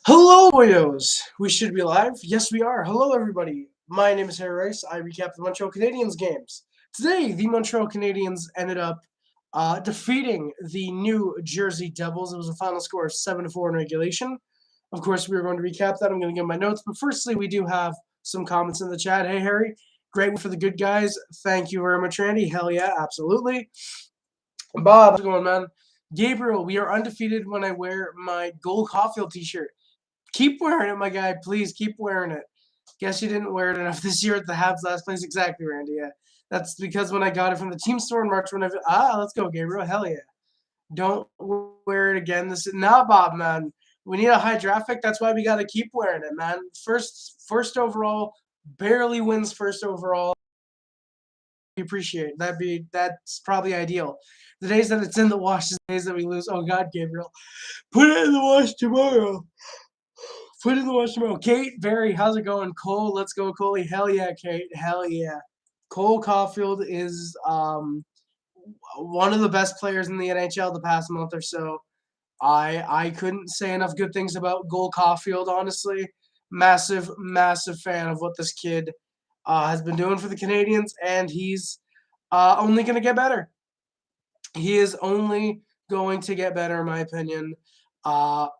Hello, boyos! We should be live. Yes, we are. Hello, everybody. My name is Harry Rice. I recap the Montreal Canadiens games. Today, the Montreal Canadiens ended up defeating the New Jersey Devils. It was a final score of 7-4 in regulation. Of course, we are going to recap that. I'm going to give my notes. But firstly, we do have some comments in the chat. Hey, Harry. Great for the good guys. Thank you very much, Randy. Hell yeah, absolutely. Bob, how's it going, man? Gabriel, we are undefeated when I wear my Cole Caufield t-shirt. Keep wearing it, my guy. Please keep wearing it. Guess you didn't wear it enough this year at the Habs last place. Exactly, Randy. Yeah. That's because when I got it from the team store in March, let's go, Gabriel. Hell yeah. Don't wear it again. This is not Bob, man. We need a high draft pick. That's why we got to keep wearing it, man. First overall, barely wins first overall. Appreciate that's probably ideal. The days that it's in the wash is the days that we lose. Oh God, Gabriel, put it in the wash tomorrow. Put it in the wash tomorrow. Kate, Barry, how's it going? Cole, let's go, Coley. Hell yeah, Kate. Hell yeah. Cole Caufield is one of the best players in the NHL the past month or so. I couldn't say enough good things about Cole Caufield, honestly. Massive fan of what this kid has been doing for the Canadiens, and he's only going to get better. He is only going to get better, in my opinion.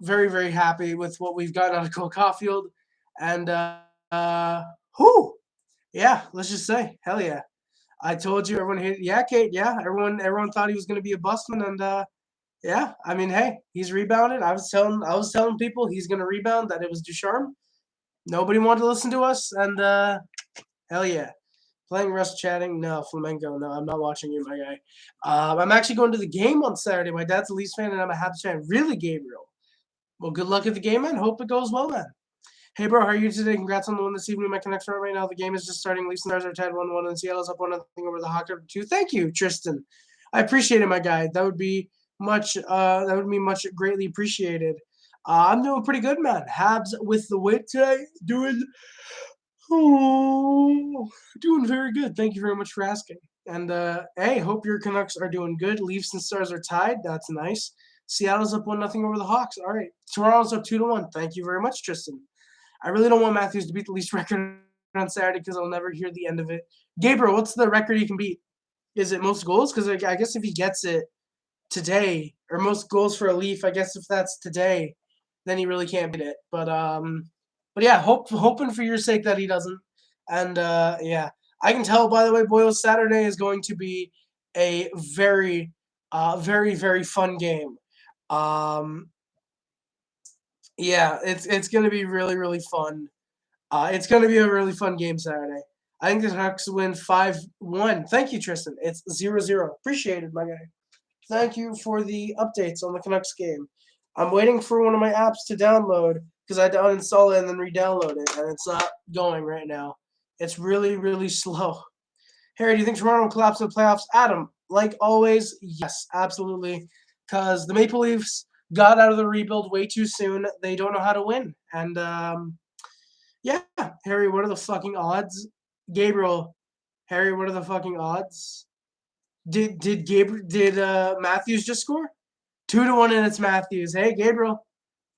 Very happy with what we've gotten out of Cole Caufield, and yeah, let's just say, hell yeah. I told you, everyone hated, yeah, Kate, yeah, everyone thought he was going to be a busman, and yeah, I mean, hey, he's rebounded. I was telling people he's going to rebound, that it was Ducharme. Nobody wanted to listen to us, and hell yeah. Playing Rust chatting? No. Flamenco? No, I'm not watching you, my guy. I'm actually going to the game on Saturday. My dad's a Leafs fan, and I'm a Habs fan. Really, Gabriel? Well, good luck at the game, man. Hope it goes well, man. Hey, bro, how are you today? Congrats on the win this evening. My connection right now. The game is just starting. Leafs and Stars are tied 1-1, and Seattle's up 1-0 over the Hawks 2. Thank you, Tristan. I appreciate it, my guy. That would be much greatly appreciated. I'm doing pretty good, man. Habs with the win today. Doing very good. Thank you very much for asking. And hey, hope your Canucks are doing good. Leafs and Stars are tied. That's nice. Seattle's up 1-0 over the Hawks. All right. Toronto's up 2-1. Thank you very much, Tristan. I really don't want Matthews to beat the Leafs record on Saturday because I'll never hear the end of it. Gabriel, what's the record he can beat? Is it most goals? Because I guess if he gets it today, or most goals for a Leaf, I guess if that's today, then he really can't beat it. But yeah, hoping for your sake that he doesn't. And yeah, I can tell, by the way, Boyle, Saturday is going to be a very fun game. Yeah, it's going to be really fun. It's going to be a really fun game Saturday. I think the Canucks win 5-1. Thank you, Tristan. It's 0-0. Appreciated, my guy. Thank you for the updates on the Canucks game. I'm waiting for one of my apps to download because I had to uninstall it and then re-download it, and it's not going right now. It's really slow. Harry, do you think Toronto will collapse in the playoffs? Adam, like always, yes, absolutely. Because the Maple Leafs got out of the rebuild way too soon. They don't know how to win. And yeah, Harry, what are the fucking odds? Gabriel, Harry, what are the fucking odds? Did Matthews just score? 2-1, and it's Matthews. Hey, Gabriel.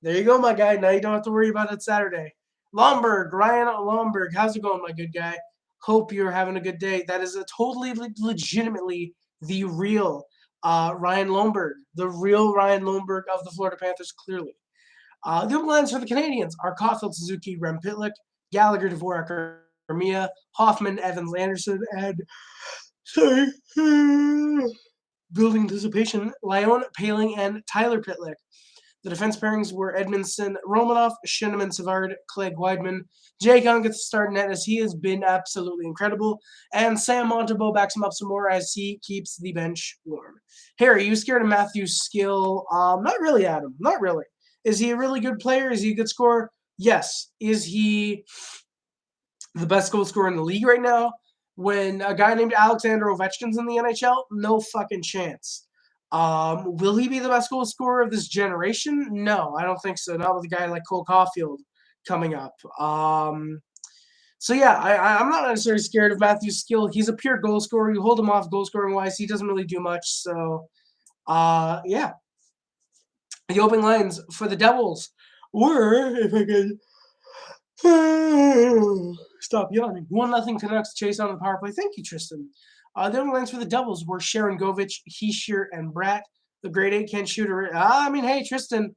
There you go, my guy. Now you don't have to worry about it Saturday. Lomberg, Ryan Lomberg. How's it going, my good guy? Hope you're having a good day. That is a totally legitimately the real Ryan Lomberg. The real Ryan Lomberg of the Florida Panthers, clearly. The open lines for the Canadiens are Caufield, Suzuki, Rem Pitlick, Gallagher, Dvorak, Armia, Hoffman, Evans, Anderson, and building anticipation, Lyon, Paling, and Tyler Pitlick. The defense pairings were Edmondson, Romanov, Shinneman, Savard, Clague, Wideman. Jake Young gets to start net as he has been absolutely incredible. And Sam Montembeault backs him up some more as he keeps the bench warm. Harry, you scared of Matthews' skill? Not really, Adam. Not really. Is he a really good player? Is he a good scorer? Yes. Is he the best goal scorer in the league right now? When a guy named Alexander Ovechkin's in the NHL? No fucking chance. Will he be the best goal scorer of this generation? No, I don't think so. Not with a guy like Cole Caufield coming up. So yeah, I'm not necessarily scared of Matthew's skill. He's a pure goal scorer. You hold him off goal scoring wise, he doesn't really do much. So yeah. The opening lines for the Devils were, if I could stop yawning, 1-0 Canucks chase on the power play. Thank you, Tristan. The opening lines for the Devils were Sharon Govich, Heischer, and Bratt. The grade 8 can't shoot. I mean, hey, Tristan,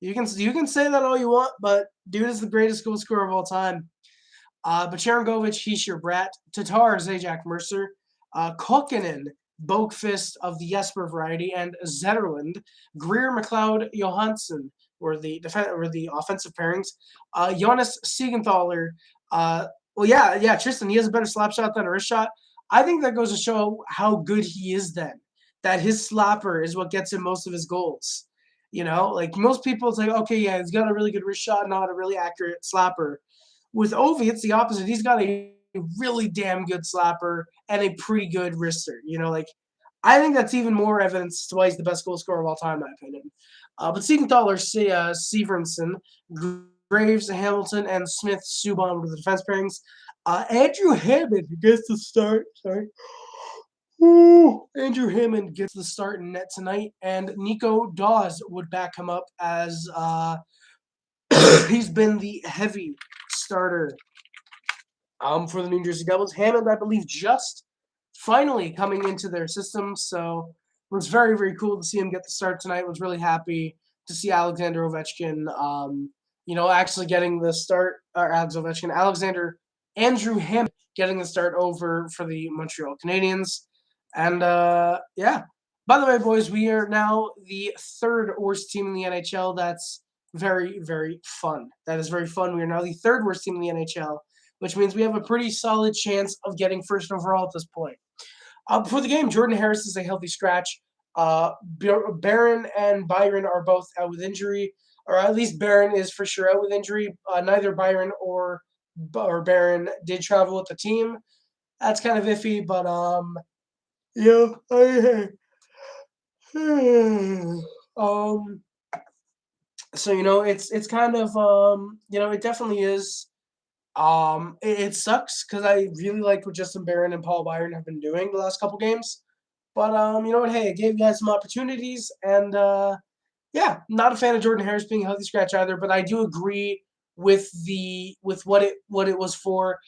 you can say that all you want, but dude is the greatest goal scorer of all time. But Sharon Govich, Heischer, Bratt, Tatar, Zajac Mercer, Kokkonen, Bokfist of the Jesper variety, and Zetterlund, Greer, McLeod, Johansson were the offensive pairings. Jonas Siegenthaler, well, yeah, Tristan, he has a better slap shot than a wrist shot. I think that goes to show how good he is then, that his slapper is what gets him most of his goals. You know, like most people say, okay, yeah, he's got a really good wrist shot, not a really accurate slapper. With Ovi, it's the opposite. He's got a really damn good slapper and a pretty good wrister. You know, like I think that's even more evidence to why he's the best goal scorer of all time, in my opinion. But Siegenthaler, Severenson, Graves, Hamilton, and Smith, Subban were the defense pairings. Andrew Hammond gets the start. Sorry. Ooh. Andrew Hammond gets the start in net tonight, and Nico Dawes would back him up as he's been the heavy starter for the New Jersey Devils. Hammond, I believe, just finally coming into their system, so it was very, very cool to see him get the start tonight. Was really happy to see Alexander Ovechkin, actually getting the start, or Alexander Andrew Hammond getting the start over for the Montreal Canadiens. And, yeah. By the way, boys, we are now the third worst team in the NHL. That's very, very fun. That is very fun. We are now the third worst team in the NHL, which means we have a pretty solid chance of getting first overall at this point. Before the game, Jordan Harris is a healthy scratch. Barron and Byron are both out with injury, or at least Barron is for sure out with injury. Neither Byron or Barron did travel with the team. That's kind of iffy, but so it's kind of it definitely is. It sucks because I really liked what Justin Barron and Paul Byron have been doing the last couple games. But you know what? Hey, it gave you guys some opportunities, and yeah, not a fan of Jordan Harris being a healthy scratch either. But I do agree with what it was for,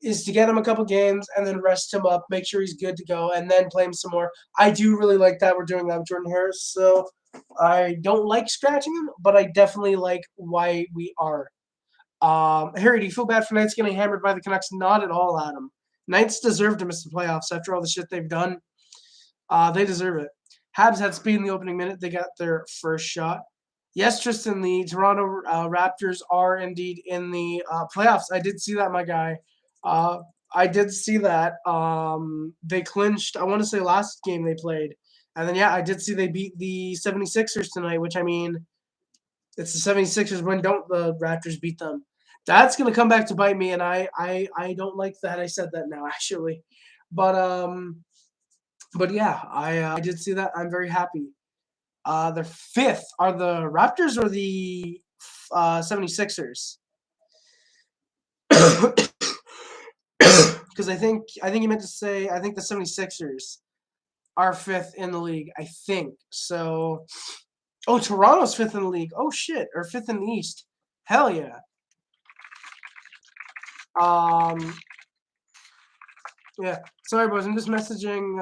is to get him a couple games and then rest him up, make sure he's good to go, and then play him some more. I do really like that we're doing that with Jordan Harris. So I don't like scratching him, but I definitely like why we are. Harry, do you feel bad for Knights getting hammered by the Canucks? Not at all, Adam. Knights deserve to miss the playoffs after all the shit they've done. They deserve it. Habs had speed in the opening minute. They got their first shot. Yes, Tristan, the Toronto Raptors are indeed in the playoffs. I did see that, my guy. I did see that. They clinched, I want to say, last game they played. And then, yeah, I did see they beat the 76ers tonight, which, I mean, it's the 76ers. When don't the Raptors beat them? That's going to come back to bite me, and I don't like that I said that now, actually. But yeah, I did see that. I'm very happy. They're fifth. Are the Raptors or the 76ers? Because I think you meant to say, I think the 76ers are fifth in the league, I think. So, oh, Toronto's fifth in the league. Oh, shit. Or fifth in the East. Hell yeah. Yeah. Sorry, boys. I'm just messaging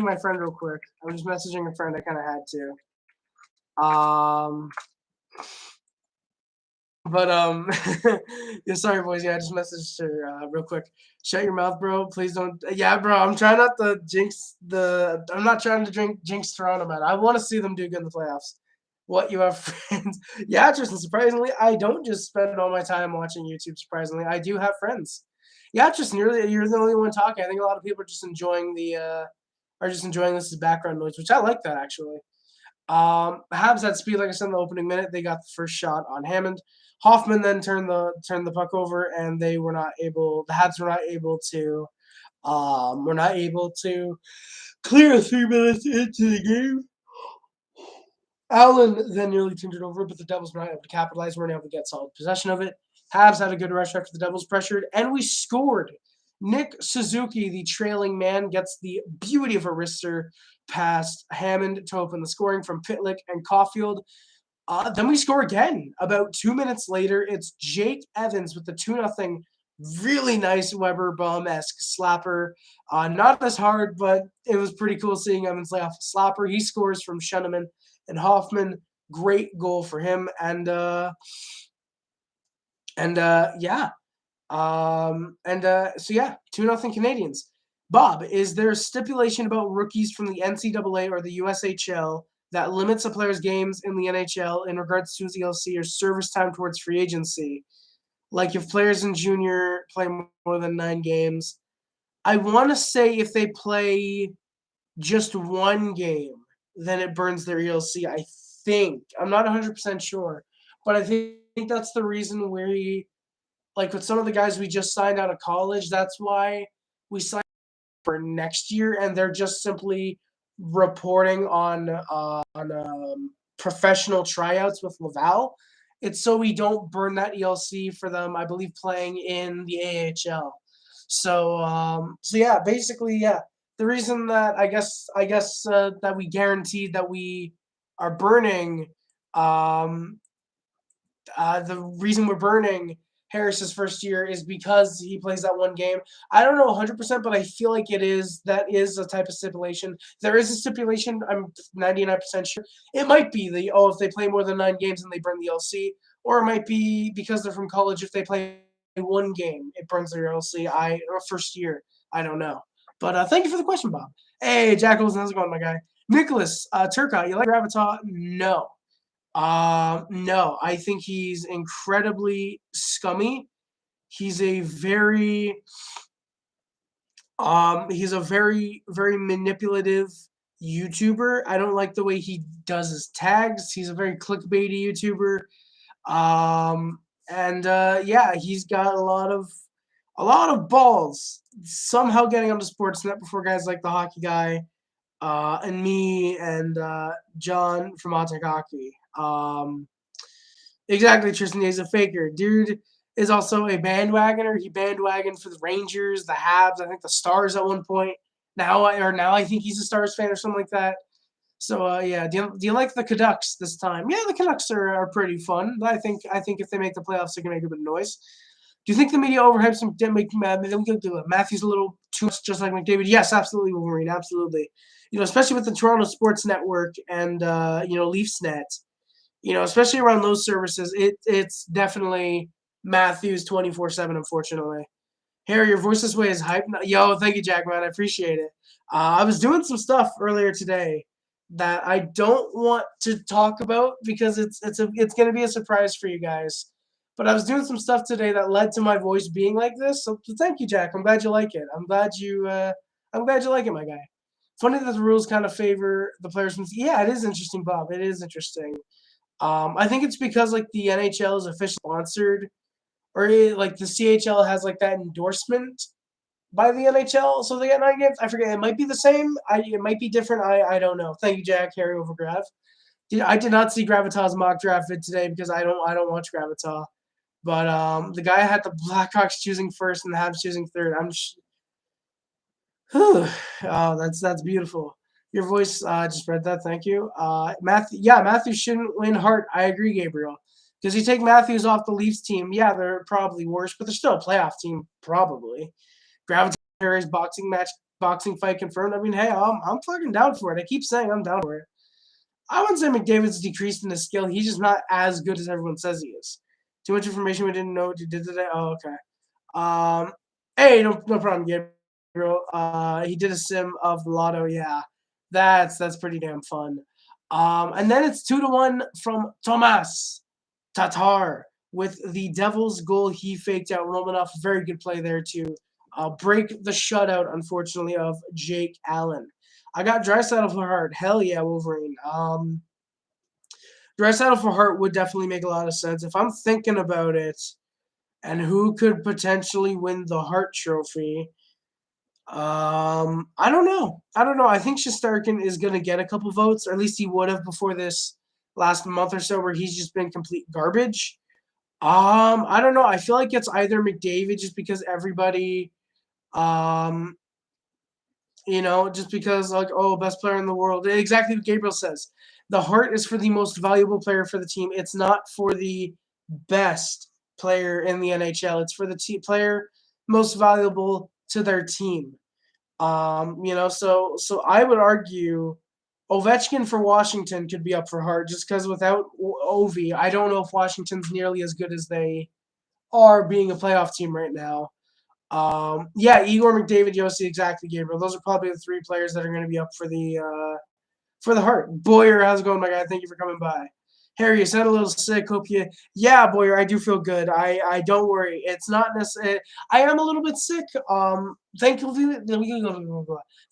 my friend real quick. I'm just messaging a friend. I kind of had to. Yeah, sorry, boys. Yeah, I just messaged her real quick. Shut your mouth, bro. Please don't. Yeah, bro. I'm trying not to jinx the. I'm not trying to jinx Toronto, man. I want to see them do good in the playoffs. What, you have friends? Yeah, Tristan. Surprisingly, I don't just spend all my time watching YouTube. Surprisingly, I do have friends. Yeah, Tristan. You're the only one talking. I think a lot of people are just enjoying this as background noise, which I like that actually. Habs had speed, like I said in the opening minute. They got the first shot on Hammond. Hoffman then turned the puck over, and they were not able. The Habs were not able to clear 3 minutes into the game. Allen then nearly turned it over, but the Devils were not able to capitalize. Weren't able to get solid possession of it. Habs had a good rush after the Devils pressured, and we scored Nick Suzuki, the trailing man, gets the beauty of a wrister past Hammond to open the scoring from Pitlick and Caufield. Then we score again. About 2 minutes later, it's Jake Evans with the 2-0 really nice Weber Bum-esque slapper. Not as hard, but it was pretty cool seeing Evans lay off a slapper. He scores from Scheneman and Hoffman. Great goal for him. Yeah. So yeah, 2-0 Canadiens. Bob, is there a stipulation about rookies from the NCAA or the USHL that limits a player's games in the NHL in regards to his ELC or service time towards free agency? Like if players in junior play more than 9 games, I want to say if they play just 1 game, then it burns their ELC, I think. I'm not 100% sure, but I think that's the reason like with some of the guys we just signed out of college, that's why we signed for next year, and they're just simply reporting on professional tryouts with Laval. It's so we don't burn that ELC for them, I believe, playing in the AHL. So yeah, basically, yeah. The reason that I guess that we guaranteed that we are burning, the reason we're burning Harris's first year is because he plays that 1 game. I don't know 100%, but I feel like that is a type of stipulation. There is a stipulation. I'm 99% sure. It might be if they play more than 9 games and they burn the LC, or it might be because they're from college. If they play 1 game, it burns their LC. Or first year. I don't know. But thank you for the question, Bob. Hey, Jackals, how's it going, my guy? Nicholas Turcotte, you like Gravitas? No. No, I think he's incredibly scummy. He's a very very manipulative YouTuber. I don't like the way he does his tags. He's a very clickbaity YouTuber. Yeah, he's got a lot of balls somehow getting onto Sportsnet before guys like the hockey guy and me and John from Autic Hockey. Exactly, Tristan. He's a faker. Dude is also a bandwagoner. He bandwagoned for the Rangers, the Habs, I think the Stars at one point. Now I think he's a Stars fan or something like that. So yeah, do you like the Canucks this time? Yeah, the Canucks are pretty fun. I think if they make the playoffs, they can make a bit of noise. Do you think the media overhypes him? Matthews a little too much, just like McDavid? Yes, absolutely, Wolverine, absolutely. Especially with the Toronto Sports Network and Leafsnet. Especially around those services, it's definitely Matthews 24/7. Unfortunately, Harry, your voice this way is hype. Yo, thank you, Jack, man. I appreciate it. I was doing some stuff earlier today that I don't want to talk about because it's going to be a surprise for you guys. But I was doing some stuff today that led to my voice being like this. So thank you, Jack. I'm glad you like it. I'm glad you like it, my guy. Funny that the rules kind of favor the players. Yeah, it is interesting, Bob. It is interesting. I think it's because like the NHL is officially sponsored, or like the CHL has like that endorsement by the NHL, so they get 9 games. I forget. It might be the same. It might be different. I don't know. Thank you, Jack. Harry over Grav. I did not see Gravitas mock draft vid today because I don't watch Gravitas. But the guy had the Blackhawks choosing first and the Habs choosing third. Oh, that's beautiful. Your voice just read that. Thank you. Matthews shouldn't win Hart. I agree, Gabriel. Because you take Matthews off the Leafs team, yeah, they're probably worse, but they're still a playoff team, probably. Gravitas boxing fight confirmed. I mean, hey, I'm fucking down for it. I keep saying I'm down for it. I wouldn't say McDavid's decreased in his skill. He's just not as good as everyone says he is. Too much information we didn't know what you did today. Oh, okay. Hey, no problem, Gabriel. He did a sim of the lotto. Yeah, that's pretty damn fun. And then it's 2-1 from Tomas Tatar with the Devils' goal. He faked out Romanov. Very good play there to break the shutout, unfortunately, of Jake Allen. I got Draisaitl for Hart. Hell yeah, Wolverine. Draisaitl for Hart would definitely make a lot of sense. If I'm thinking about it and who could potentially win the Hart Trophy, I don't know. I think Shesterkin is going to get a couple votes, or at least he would have before this last month or so where he's just been complete garbage. I don't know. I feel like it's either McDavid just because everybody Just because, like, oh, best player in the world. Exactly what Gabriel says. The heart is for the most valuable player for the team. It's not for the best player in the NHL. It's for the player most valuable to their team. So I would argue Ovechkin for Washington could be up for Hart just because without Ovi, I don't know if Washington's nearly as good as they are being a playoff team right now. Yeah, Igor, McDavid, Yossi, exactly, Gabriel. Those are probably the three players that are going to be up for the Hart. Boyer, how's it going, my guy? Thank you for coming by. Harry, you sound a little sick. Hope you. Yeah, Boyer, I do feel good. I don't worry. It's not necessarily. I am a little bit sick.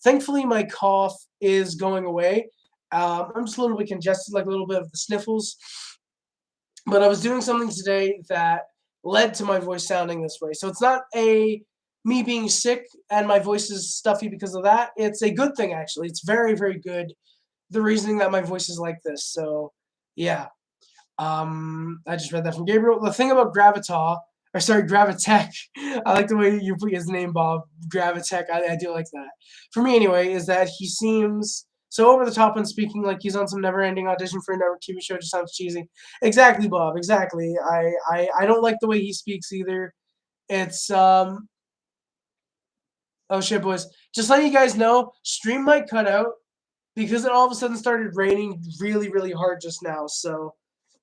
Thankfully, my cough is going away. I'm just a little bit congested, like a little bit of the sniffles. But I was doing something today that led to my voice sounding this way. So it's not me being sick and my voice is stuffy because of that. It's a good thing, actually. It's very, very good, the reasoning that my voice is like this. So, yeah. I just read that from Gabriel. The thing about Gravitech, I like the way you put his name, Bob. Gravitech, I do like that. For me, anyway, is that he seems so over the top and speaking like he's on some never-ending audition for a network TV show. Just sounds cheesy. Exactly, Bob. Exactly. I don't like the way he speaks either. It's oh shit, boys. Just letting you guys know, stream might cut out because it all of a sudden started raining really, really hard just now. So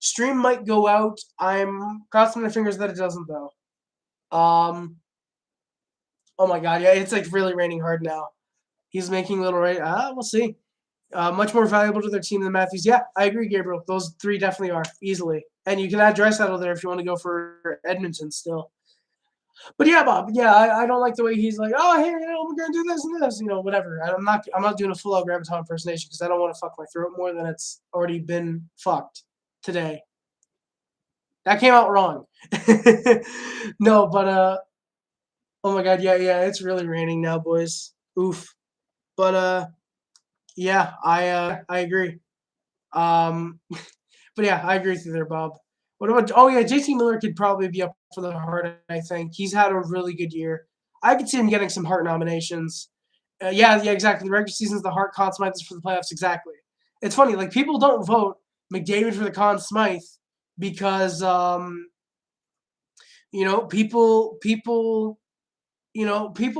stream might go out. I'm crossing my fingers that it doesn't though. Oh my god, yeah, it's like really raining hard now. He's making little rain. We'll see. Much more valuable to their team than Matthews. Yeah, I agree, Gabriel. Those three definitely are easily. And you can add Draisaitl there if you want to go for Edmonton still. But yeah, Bob. Yeah, I don't like the way he's like, oh, hey, we're gonna do this and this, whatever. I'm not doing a full out Graviton impersonation because I don't want to fuck my throat more than it's already been fucked today. That came out wrong. No, but oh my god, yeah, it's really raining now, boys. Oof. But yeah, I agree. Um, but yeah, I agree with you there, Bob. What about? Oh yeah, JT Miller could probably be up for the Hart. I think he's had a really good year. I could see him getting some Hart nominations. Yeah, exactly. The regular season's the Hart, Conn Smythe is for the playoffs. Exactly. It's funny, like people don't vote McDavid for the Conn Smythe because people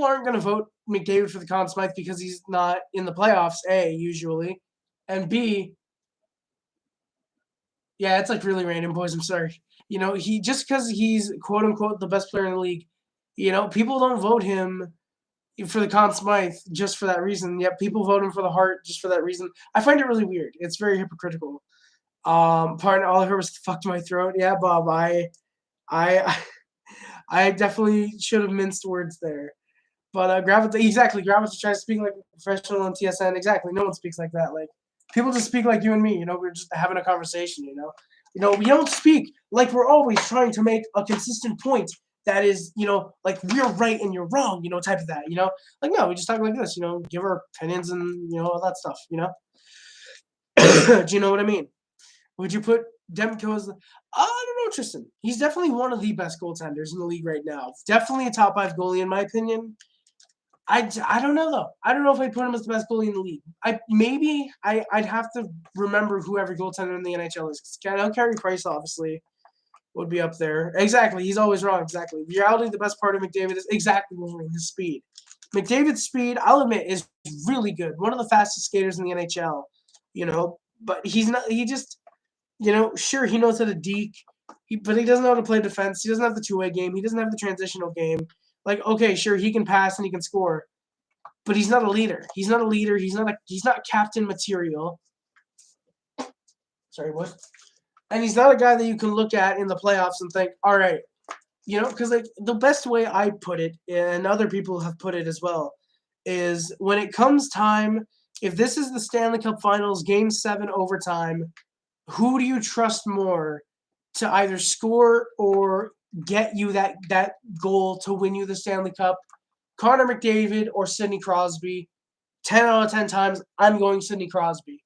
aren't going to vote McDavid for the Conn Smythe because he's not in the playoffs. A usually, and B, yeah, it's like really random, boys. I'm sorry. He just because he's quote unquote the best player in the league. People don't vote him for the Conn Smythe just for that reason. Yet people vote him for the Hart just for that reason. I find it really weird. It's very hypocritical. Pardon, all I heard was "fucked my throat." Yeah, Bob. I, I definitely should have minced words there. But exactly. Gravita tries to speak like a professional on TSN. Exactly. No one speaks like that. Like people just speak like you and me. We're just having a conversation. We don't speak like we're always trying to make a consistent point that is, like we're right and you're wrong. Type of that. Like no, we just talk like this. Give our opinions and all that stuff. Do you know what I mean? Would you put Demko as I don't know, Tristan. He's definitely one of the best goaltenders in the league right now. Definitely a top 5 goalie in my opinion. I don't know though. I don't know if I'd put him as the best goalie in the league. I'd have to remember who every goaltender in the NHL is. I know Carey Price obviously would be up there. Exactly. He's always wrong. Exactly. The reality, the best part of McDavid is exactly his speed. McDavid's speed, I'll admit, is really good. One of the fastest skaters in the NHL. But he's not. He just, sure he knows how to deke, but he doesn't know how to play defense. He doesn't have the two-way game. He doesn't have the transitional game. Like, okay, sure, he can pass and he can score, but he's not a leader. He's not a leader. He's not captain material. Sorry, what? And he's not a guy that you can look at in the playoffs and think, all right, because like the best way I put it, and other people have put it as well, is when it comes time, if this is the Stanley Cup Finals, Game 7 overtime, who do you trust more to either score or get you that goal to win you the Stanley Cup? Connor McDavid or Sidney Crosby? 10 out of 10 times, I'm going Sidney Crosby.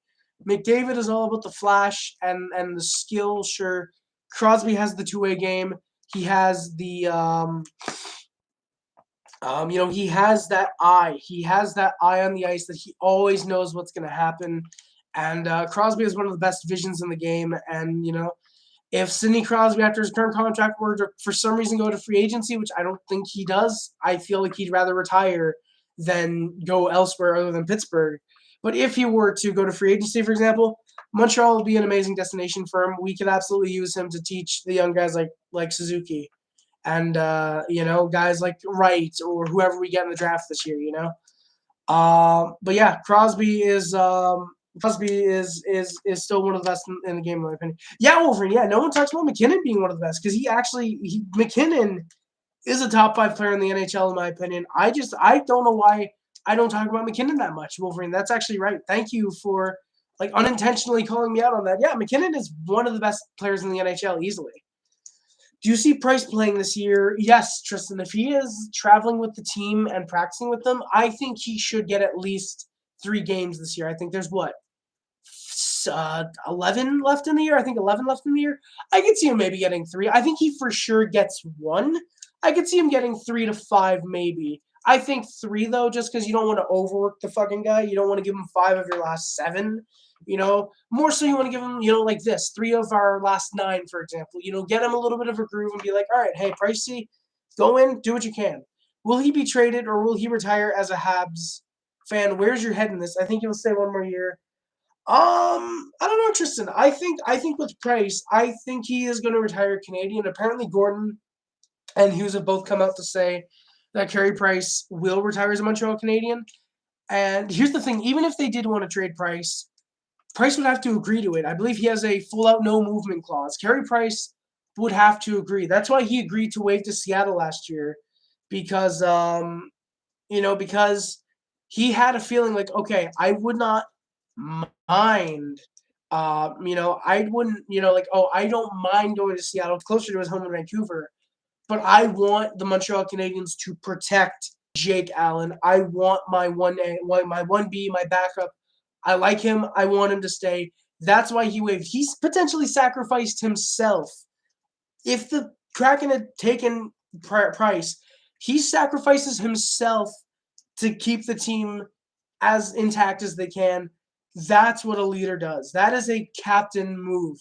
McDavid is all about the flash and the skill, sure. Crosby has the two-way game. He has the He has that eye. He has that eye on the ice that he always knows what's going to happen. And Crosby is one of the best visions in the game. And, if Sidney Crosby, after his current contract, were to, for some reason, go to free agency, which I don't think he does, I feel like he'd rather retire than go elsewhere other than Pittsburgh. But if he were to go to free agency, for example, Montreal would be an amazing destination for him. We could absolutely use him to teach the young guys like Suzuki and guys like Wright or whoever we get in the draft this year. But yeah, Crosby is still one of the best in the game, in my opinion. Yeah, Wolverine. Yeah, no one talks about McKinnon being one of the best because McKinnon is a top 5 player in the NHL, in my opinion. I don't know why I don't talk about McKinnon that much, Wolverine. That's actually right. Thank you for unintentionally calling me out on that. Yeah, McKinnon is one of the best players in the NHL easily. Do you see Price playing this year? Yes, Tristan. If he is traveling with the team and practicing with them, I think he should get at least 3 games this year. I think there's 11 left in the year. I think 11 left in the year. I could see him maybe getting 3. I think he for sure gets 1. I could see him getting 3 to 5 maybe. I think 3 though, just because you don't want to overwork the fucking guy. You don't want to give him 5 of your last 7. More so you want to give him, like this, 3 of our last 9, for example. Get him a little bit of a groove and be like, all right, hey, Pricey, go in, do what you can. Will he be traded or will he retire as a Habs fan? Where's your head in this? I think he'll stay 1 more year. I don't know, Tristan. I think with Price, I think he is going to retire Canadian. Apparently, Gordon and Hughes have both come out to say that Carey Price will retire as a Montreal Canadian. And here's the thing: even if they did want to trade Price would have to agree to it. I believe he has a full-out no movement clause. Carey Price would have to agree. That's why he agreed to waive to Seattle last year, because because he had a feeling like, okay, I would not mind. I wouldn't, I don't mind going to Seattle, closer to his home in Vancouver, but I want the Montreal Canadiens to protect Jake Allen. I want my 1A, my 1B, my backup. I like him. I want him to stay. That's why he waived. He's potentially sacrificed himself. If the Kraken had taken Price, he sacrifices himself to keep the team as intact as they can. That's what a leader does. That is a captain move.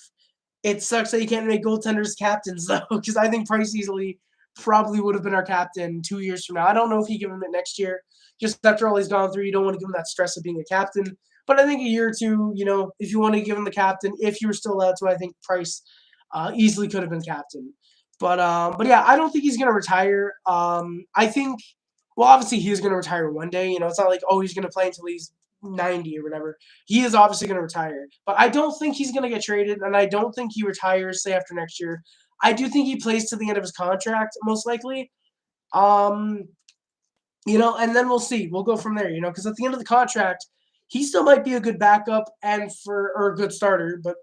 It sucks that you can't make goaltenders captains, though, because I think Price easily probably would have been our captain 2 years from now. I don't know if he give him it next year. Just after all he's gone through, you don't want to give him that stress of being a captain. But I think a year or two, if you want to give him the captain, if you were still allowed to, I think Price easily could have been captain. But yeah, I don't think he's going to retire. I think, well, obviously he's going to retire one day. It's not like, oh, he's going to play until he's 90 or whatever. He is obviously going to retire. But I don't think he's going to get traded, and I don't think he retires, say, after next year. I do think he plays to the end of his contract, most likely. And then we'll see. We'll go from there, because at the end of the contract, he still might be a good backup or a good starter, but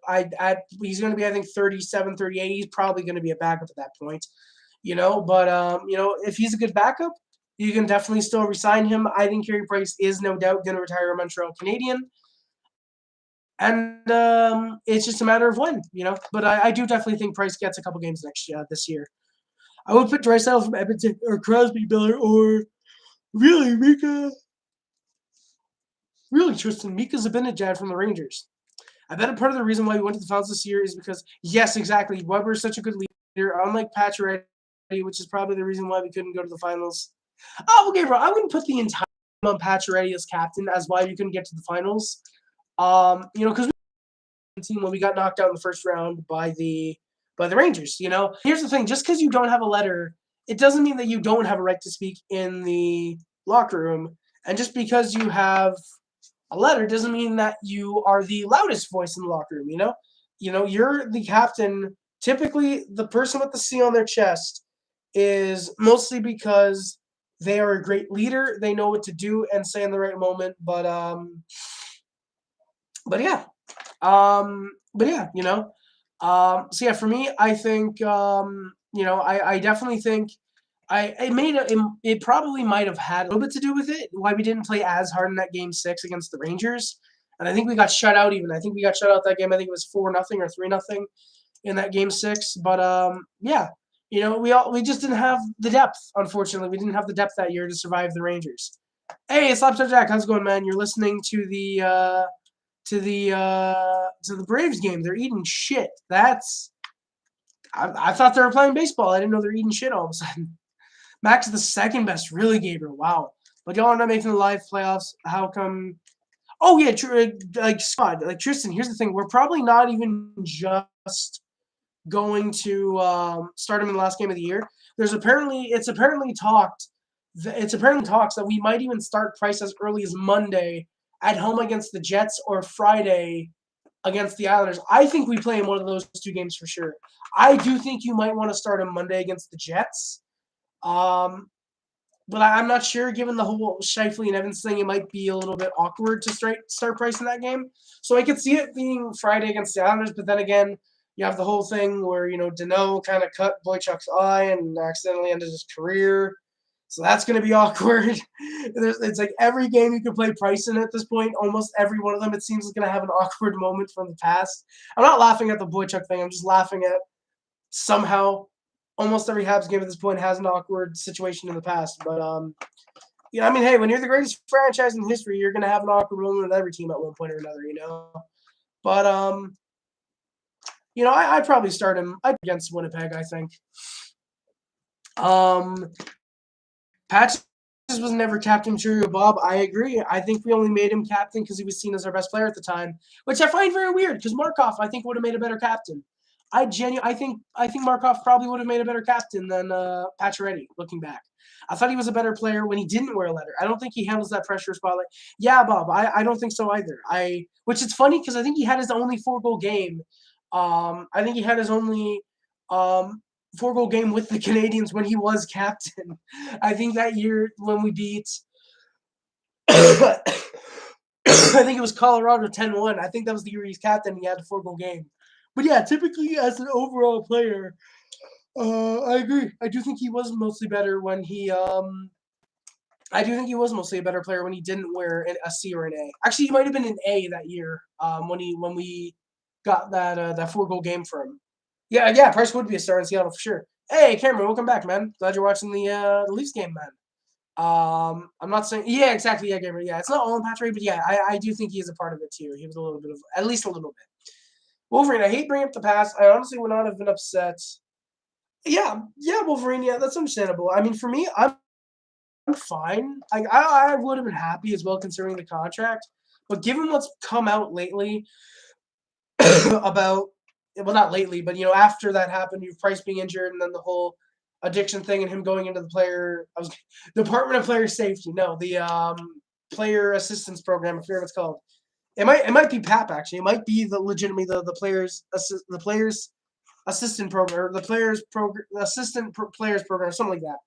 he's going to be, I think, 37, 38. He's probably going to be a backup at that point, But, if he's a good backup, you can definitely still resign him. I think Carey Price is no doubt going to retire a Montreal Canadian. And it's just a matter of when, But I do definitely think Price gets a couple games this year. I would put Draisaitl from Edmonton or Crosby, Miller, or really Mika. Really, Tristan, Mika Zibanejad from the Rangers. I bet a part of the reason why we went to the finals this year is because, yes, exactly, Weber is such a good leader, unlike Pacioretty, which is probably the reason why we couldn't go to the finals. Oh, okay, bro, I wouldn't put the entire on Pacioretty as captain as why we couldn't get to the finals. Because team when we got knocked out in the first round by the Rangers. Here's the thing: just because you don't have a letter, it doesn't mean that you don't have a right to speak in the locker room. And just because you have a letter doesn't mean that you are the loudest voice in the locker room. You're the captain. Typically, the person with the C on their chest is mostly because they are a great leader. They know what to do and say in the right moment. But yeah. So yeah, for me, I think, I definitely think it probably might have had a little bit to do with it, why we didn't play as hard in that game 6 against the Rangers. And I think we got shut out even. I think we got shut out that game. I think it was 4-0 or 3-0 in that game 6. But, yeah, we just didn't have the depth. Unfortunately, we didn't have the depth that year to survive the Rangers. Hey, it's Slapshot Jack. How's it going, man? You're listening to the Braves game. They're eating shit. I thought they were playing baseball. I didn't know they're eating shit all of a sudden. Max is the second best, really, Gabriel. Wow. But y'all are not making the live playoffs. How come? Oh yeah, like Scott, like Tristan. Here's the thing: we're probably not even just going to start him in the last game of the year. It's apparently talks that we might even start Price as early as Monday at home against the Jets or Friday against the Islanders. I think we play in one of those two games for sure. I do think you might want to start him Monday against the Jets. But I'm not sure, given the whole Scheifele and Evans thing, it might be a little bit awkward to start Price in that game. So I could see it being Friday against the Islanders, but then again, you have the whole thing where, Danault kind of cut Boychuk's eye and accidentally ended his career. So that's going to be awkward. It's like every game you can play Price in at this point, almost every one of them, it seems, is going to have an awkward moment from the past. I'm not laughing at the Boychuk thing. I'm just laughing at somehow almost every Habs game at this point has an awkward situation in the past. But, hey, when you're the greatest franchise in history, you're going to have an awkward moment with every team at one point or another, But, I'd probably start him against Winnipeg, I think. Patches was never captain, true, Bob. I agree. I think we only made him captain because he was seen as our best player at the time, which I find very weird because Markov, I think, would have made a better captain. I think Markov probably would have made a better captain than Pacioretty, looking back. I thought he was a better player when he didn't wear a letter. I don't think he handles that pressure spotlight. Yeah, Bob, I don't think so either. Which is funny because I think he had his only 4-goal game. I think he had his only 4-goal game with the Canadiens when he was captain. I think that year when we beat I think it was Colorado 10-1. I think that was the year he's captain and he had a 4-goal game. But yeah, typically as an overall player, I agree. I do think he was mostly better when he I do think he was mostly a better player when he didn't wear a C or an A. Actually, he might have been an A that year when we got that 4-goal game for him. Yeah, Price would be a star in Seattle for sure. Hey, Cameron, welcome back, man. Glad you're watching the Leafs game, man. I'm not saying, yeah, exactly, yeah, Gabriel, yeah. It's not all in Patrick, but yeah, I do think he is a part of it too. He was a little bit of, at least a little bit. Wolverine, I hate bringing up the past. I honestly would not have been upset. Yeah, Wolverine, yeah, that's understandable. I mean, for me, I'm fine. I would have been happy as well considering the contract, but given what's come out lately about, well, not lately, but after that happened, Price being injured, and then the whole addiction thing and him going into the Department of Player Safety. No, the Player Assistance Program. I forget what it's called. It might be PAP actually. It might be legitimately the players assistant program or the players assistant players program, something like that.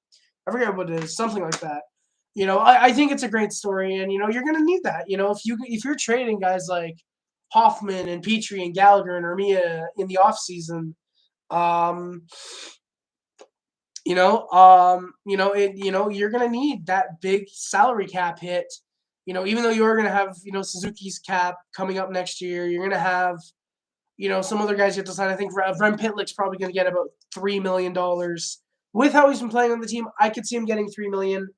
I forget what it is, something like that. I think it's a great story, and you're gonna need that. If you're trading guys like Hoffman and Petrie and Gallagher and Armia in the off season, you're gonna need that big salary cap hit. Even though you're gonna have Suzuki's cap coming up next year, you're gonna have some other guys you have to sign. I think Rem Pitlick's probably gonna get about $3 million with how he's been playing on the team. I could see him getting $3 million.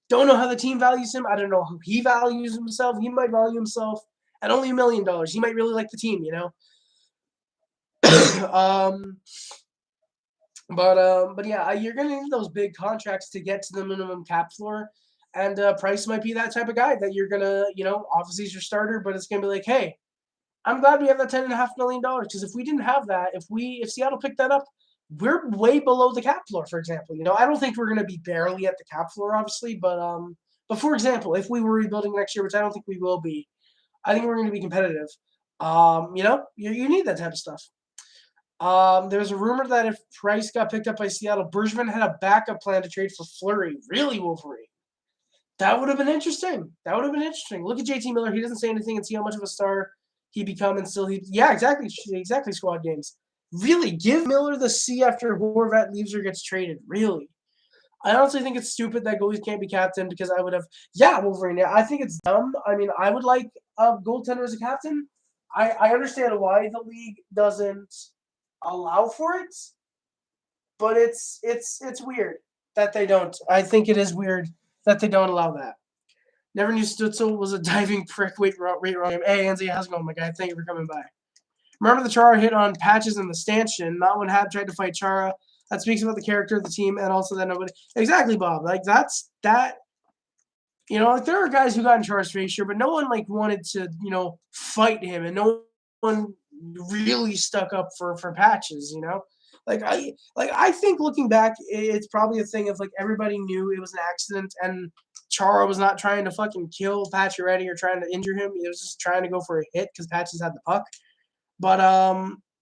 Don't know how the team values him. I don't know how he values himself. He might value himself at only $1 million. He might really like the team, But yeah, you're gonna need those big contracts to get to the minimum cap floor, and Price might be that type of guy that you're gonna, obviously he's your starter, but it's gonna be like, hey, I'm glad we have that $10.5 million because if we didn't have that, if Seattle picked that up, we're way below the cap floor. For example, I don't think we're gonna be barely at the cap floor, obviously, but for example, if we were rebuilding next year, which I don't think we will be, I think we're gonna be competitive. You need that type of stuff. There's a rumor that if Price got picked up by Seattle, Bergevin had a backup plan to trade for Fleury. Really, Wolverine? That would have been interesting. Look at JT Miller. He doesn't say anything and see how much of a star he become, and still yeah, exactly, squad games. Really, give Miller the C after Horvat leaves or gets traded. Really. I honestly think it's stupid that goalies can't be captain because I would have, Wolverine. Yeah, I think it's dumb. I mean, I would like a goaltender as a captain. I understand why the league doesn't allow for it. but it's weird that they don't. I think it is weird that they don't allow that. Never knew Stutzel was a diving prick. Wait, wrong game. Hey, Anzi, how's it going, my guy? Thank you for coming by. Remember the Chara hit on Patches in the stanchion, not when Hab tried to fight Chara. That speaks about the character of the team and also that nobody. Exactly, Bob. Like, that's that. You know, like, there are guys who got in Chara's face, sure, but no one, like, wanted to, you know, fight him, and no one really stuck up for Patches, you know? I think looking back, it's probably a thing of, like, everybody knew it was an accident, and Chara was not trying to fucking kill Pacioretty or trying to injure him. He was just trying to go for a hit because Patches had the puck. But,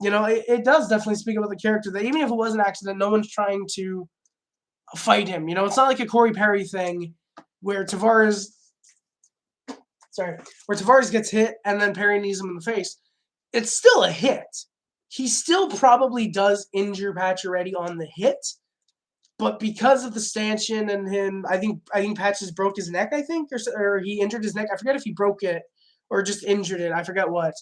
you know, it does definitely speak about the character that even if it was an accident, no one's trying to fight him. You know, it's not like a Corey Perry thing where Tavares gets hit and then Perry knees him in the face. It's still a hit. He still probably does injure Pacioretty on the hit, but because of the stanchion and him, I think Patches broke his neck, I think, or he injured his neck. I forget if he broke it or just injured it. I forget what.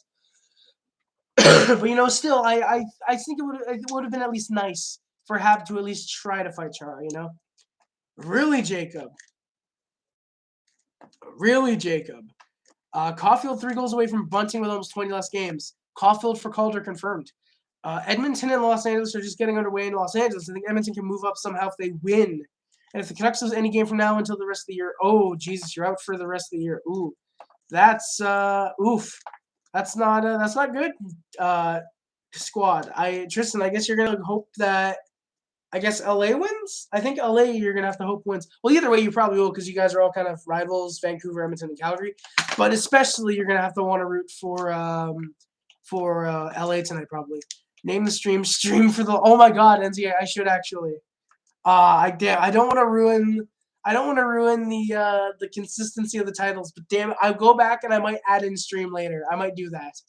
But, you know, still, I think it would have been at least nice for Hab to at least try to fight Chara, you know? Really, Jacob. Caufield 3 goals away from bunting with almost 20 less games. Caufield for Calder confirmed. Edmonton and Los Angeles are just getting underway in Los Angeles. I think Edmonton can move up somehow if they win. And if the Canucks lose any game from now until the rest of the year, oh, Jesus, you're out for the rest of the year. Ooh, that's, oof. That's not good, squad. Tristan, I guess you're going to hope that, I guess LA wins? I think LA you're going to have to hope wins. Well, either way, you probably will because you guys are all kind of rivals, Vancouver, Edmonton, and Calgary. But especially you're going to have to want to root for LA tonight probably. Name the stream for the – oh, my God, NZA, I should actually. I don't want to ruin the consistency of the titles, but damn it, I'll go back and I might add in stream later. I might do that.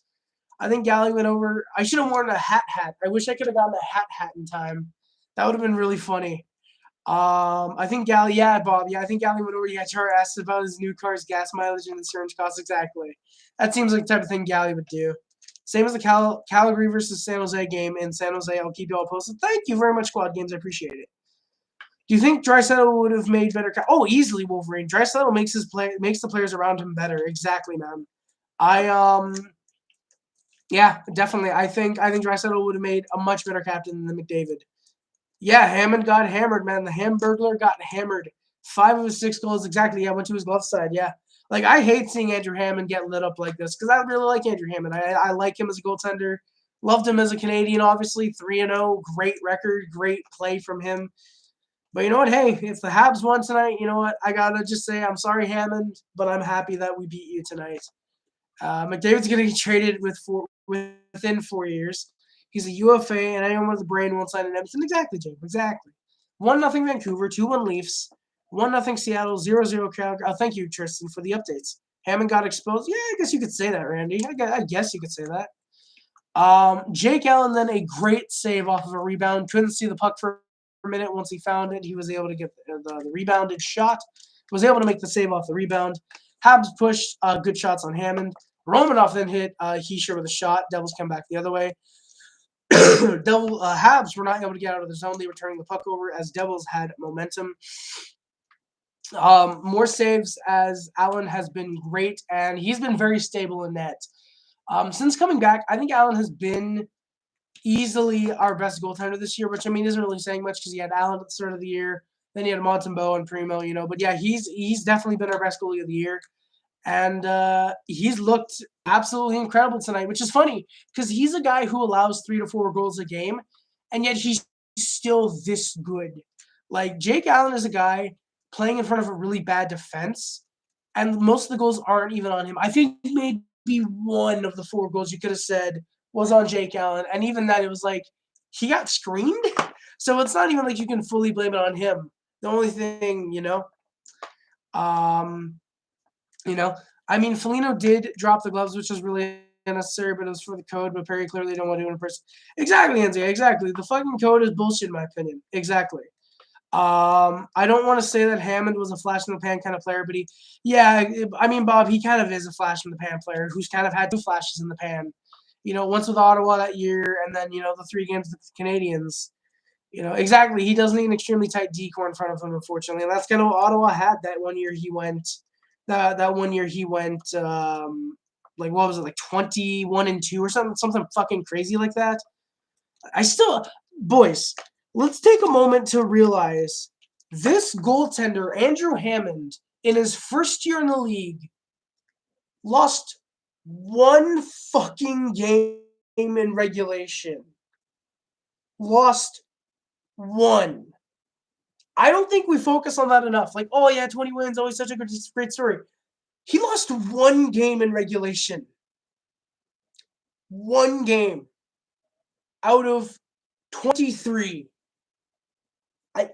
I think Galley went over. I should have worn a hat. I wish I could have gotten a hat in time. That would have been really funny. I think Galley, yeah, Bob, yeah, I think Galley went over. Yeah, Chara asked about his new car's gas mileage and insurance costs. Exactly. That seems like the type of thing Galley would do. Same as the Calgary versus San Jose game in San Jose. I'll keep you all posted. Thank you very much, Squad Games. I appreciate it. Do you think Draisaitl would have made better? Oh, easily Wolverine. Draisaitl makes the players around him better. Exactly, man. Yeah, definitely. I think Draisaitl would have made a much better captain than McDavid. Yeah, Hammond got hammered, man. The Hamburglar got hammered. 5 of his 6 goals, exactly. Yeah, went to his left side. Yeah, like I hate seeing Andrew Hammond get lit up like this because I really like Andrew Hammond. I like him as a goaltender. Loved him as a Canadian, obviously. 3-0, great record, great play from him. But you know what? Hey, if the Habs won tonight, you know what? I got to just say I'm sorry, Hammond, but I'm happy that we beat you tonight. McDavid's going to get traded within 4 years. He's a UFA, and anyone with a brain won't sign in Edmonton. Exactly, Jake. Exactly. 1-0 Vancouver, 2-1 Leafs, 1-0 Seattle, 0-0 Calgary. Thank you, Tristan, for the updates. Hammond got exposed. Yeah, I guess you could say that, Randy. I guess you could say that. Jake Allen then a great save off of a rebound. Couldn't see the puck for a minute. Once he found it, he was able to get the rebounded shot. Was able to make the save off the rebound. Habs pushed good shots on Hammond. Romanov then hit Heischer with a shot. Devils come back the other way. Habs were not able to get out of the zone. They were turning the puck over as Devils had momentum. More saves as Allen has been great, and he's been very stable in net. Since coming back, I think Allen has been easily our best goaltender this year, which, I mean, isn't really saying much because he had Allen at the start of the year. Then he had Montembeault and Primo, you know. But, yeah, he's definitely been our best goalie of the year. And he's looked absolutely incredible tonight, which is funny because he's a guy who allows 3 to 4 goals a game, and yet he's still this good. Like, Jake Allen is a guy playing in front of a really bad defense, and most of the goals aren't even on him. I think maybe one of the 4 goals you could have said was on Jake Allen, and even that, it was like he got screened. So it's not even like you can fully blame it on him. The only thing, you know, I mean, Foligno did drop the gloves, which was really unnecessary, but it was for the code, but Perry clearly didn't want to do it in person. Exactly, Anzia, exactly. The fucking code is bullshit, in my opinion. Exactly. I don't want to say that Hammond was a flash-in-the-pan kind of player, but I mean, Bob, he kind of is a flash-in-the-pan player who's kind of had 2 flashes in the pan. You know, once with Ottawa that year, and then, you know, the 3 games with the Canadiens. Exactly. He does need an extremely tight decor in front of him, unfortunately, and that's kind of what Ottawa had that one year. He went, that 1 year he went, like what was it, like 21-2 or something fucking crazy like that. Boys, let's take a moment to realize this goaltender, Andrew Hammond, in his first year in the league, lost one fucking game in regulation. Lost one. I don't think we focus on that enough. Like, oh yeah, 20 wins, always such a great story. He lost one game in regulation. One game out of 23.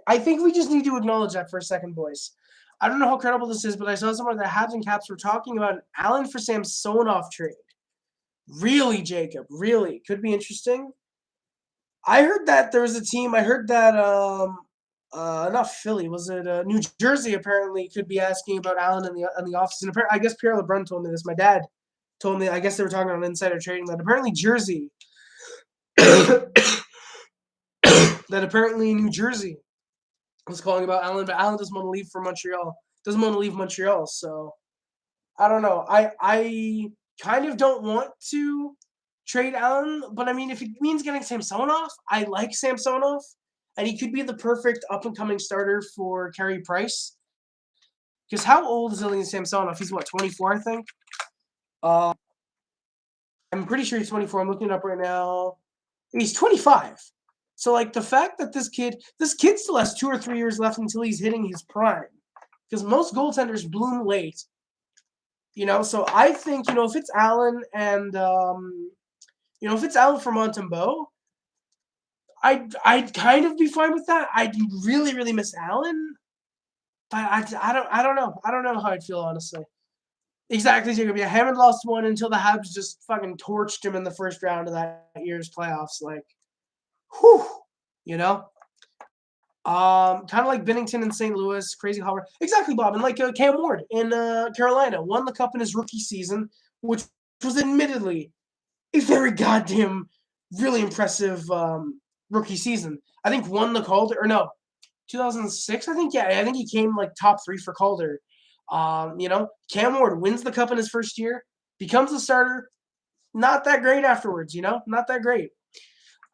I think we just need to acknowledge that for a second, boys. I don't know how credible this is, but I saw somewhere that Habs and Caps were talking about an Allen for Samsonov trade. Really, Jacob? Really? Could be interesting. I heard that there was a team. I heard that not Philly. Was it New Jersey? Apparently, could be asking about Allen in the office. And I guess Pierre LeBrun told me this. My dad told me. I guess they were talking on insider trading that apparently Jersey, that apparently New Jersey was calling about Allen, but Allen doesn't want to leave for Montreal. Doesn't want to leave Montreal. So I don't know. I kind of don't want to trade Allen, but I mean, if it means getting Samsonov, I like Samsonov. And he could be the perfect up-and-coming starter for Carey Price. Because how old is Ilya Samsonov? He's, what, 24, I think? I'm pretty sure he's 24. I'm looking it up right now. He's 25. So, like, the fact that this kid still has 2 or 3 years left until he's hitting his prime. Because most goaltenders bloom late. So I think, if it's Allen and, if it's Allen for Montembeault, I'd kind of be fine with that. I'd really, really miss Allen, but I don't know. I don't know how I'd feel, honestly. Exactly, Jacob. Yeah, Hammond lost one until the Habs just fucking torched him in the first round of that year's playoffs. Like, whew, kind of like Binnington in St. Louis, crazy how exactly, Bob, and like Cam Ward in Carolina won the cup in his rookie season, which was admittedly a very goddamn really impressive rookie season. I think won the Calder, or no, 2006, I think. Yeah, I think he came like top 3 for Calder. Cam Ward wins the cup in his first year, becomes a starter, not that great afterwards, not that great.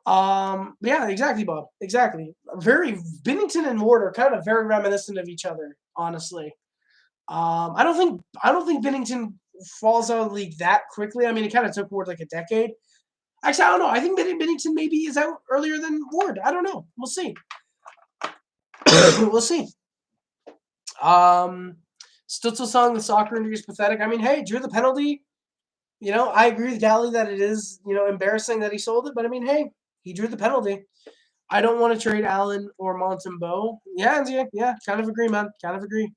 Yeah, exactly, Bob. Exactly. Binnington and Ward are kind of very reminiscent of each other, honestly. I don't think Binnington falls out of the league that quickly. I mean, it kind of took Ward like a decade. Actually, I don't know. I think Binnington maybe is out earlier than Ward. I don't know. We'll see. We'll see. Stutzel song, the soccer injury is pathetic. I mean, hey, drew the penalty. I agree with Galley that it is, embarrassing that he sold it. But, I mean, hey, he drew the penalty. I don't want to trade Allen or Montembeault. Yeah, kind of agree, man. Kind of agree.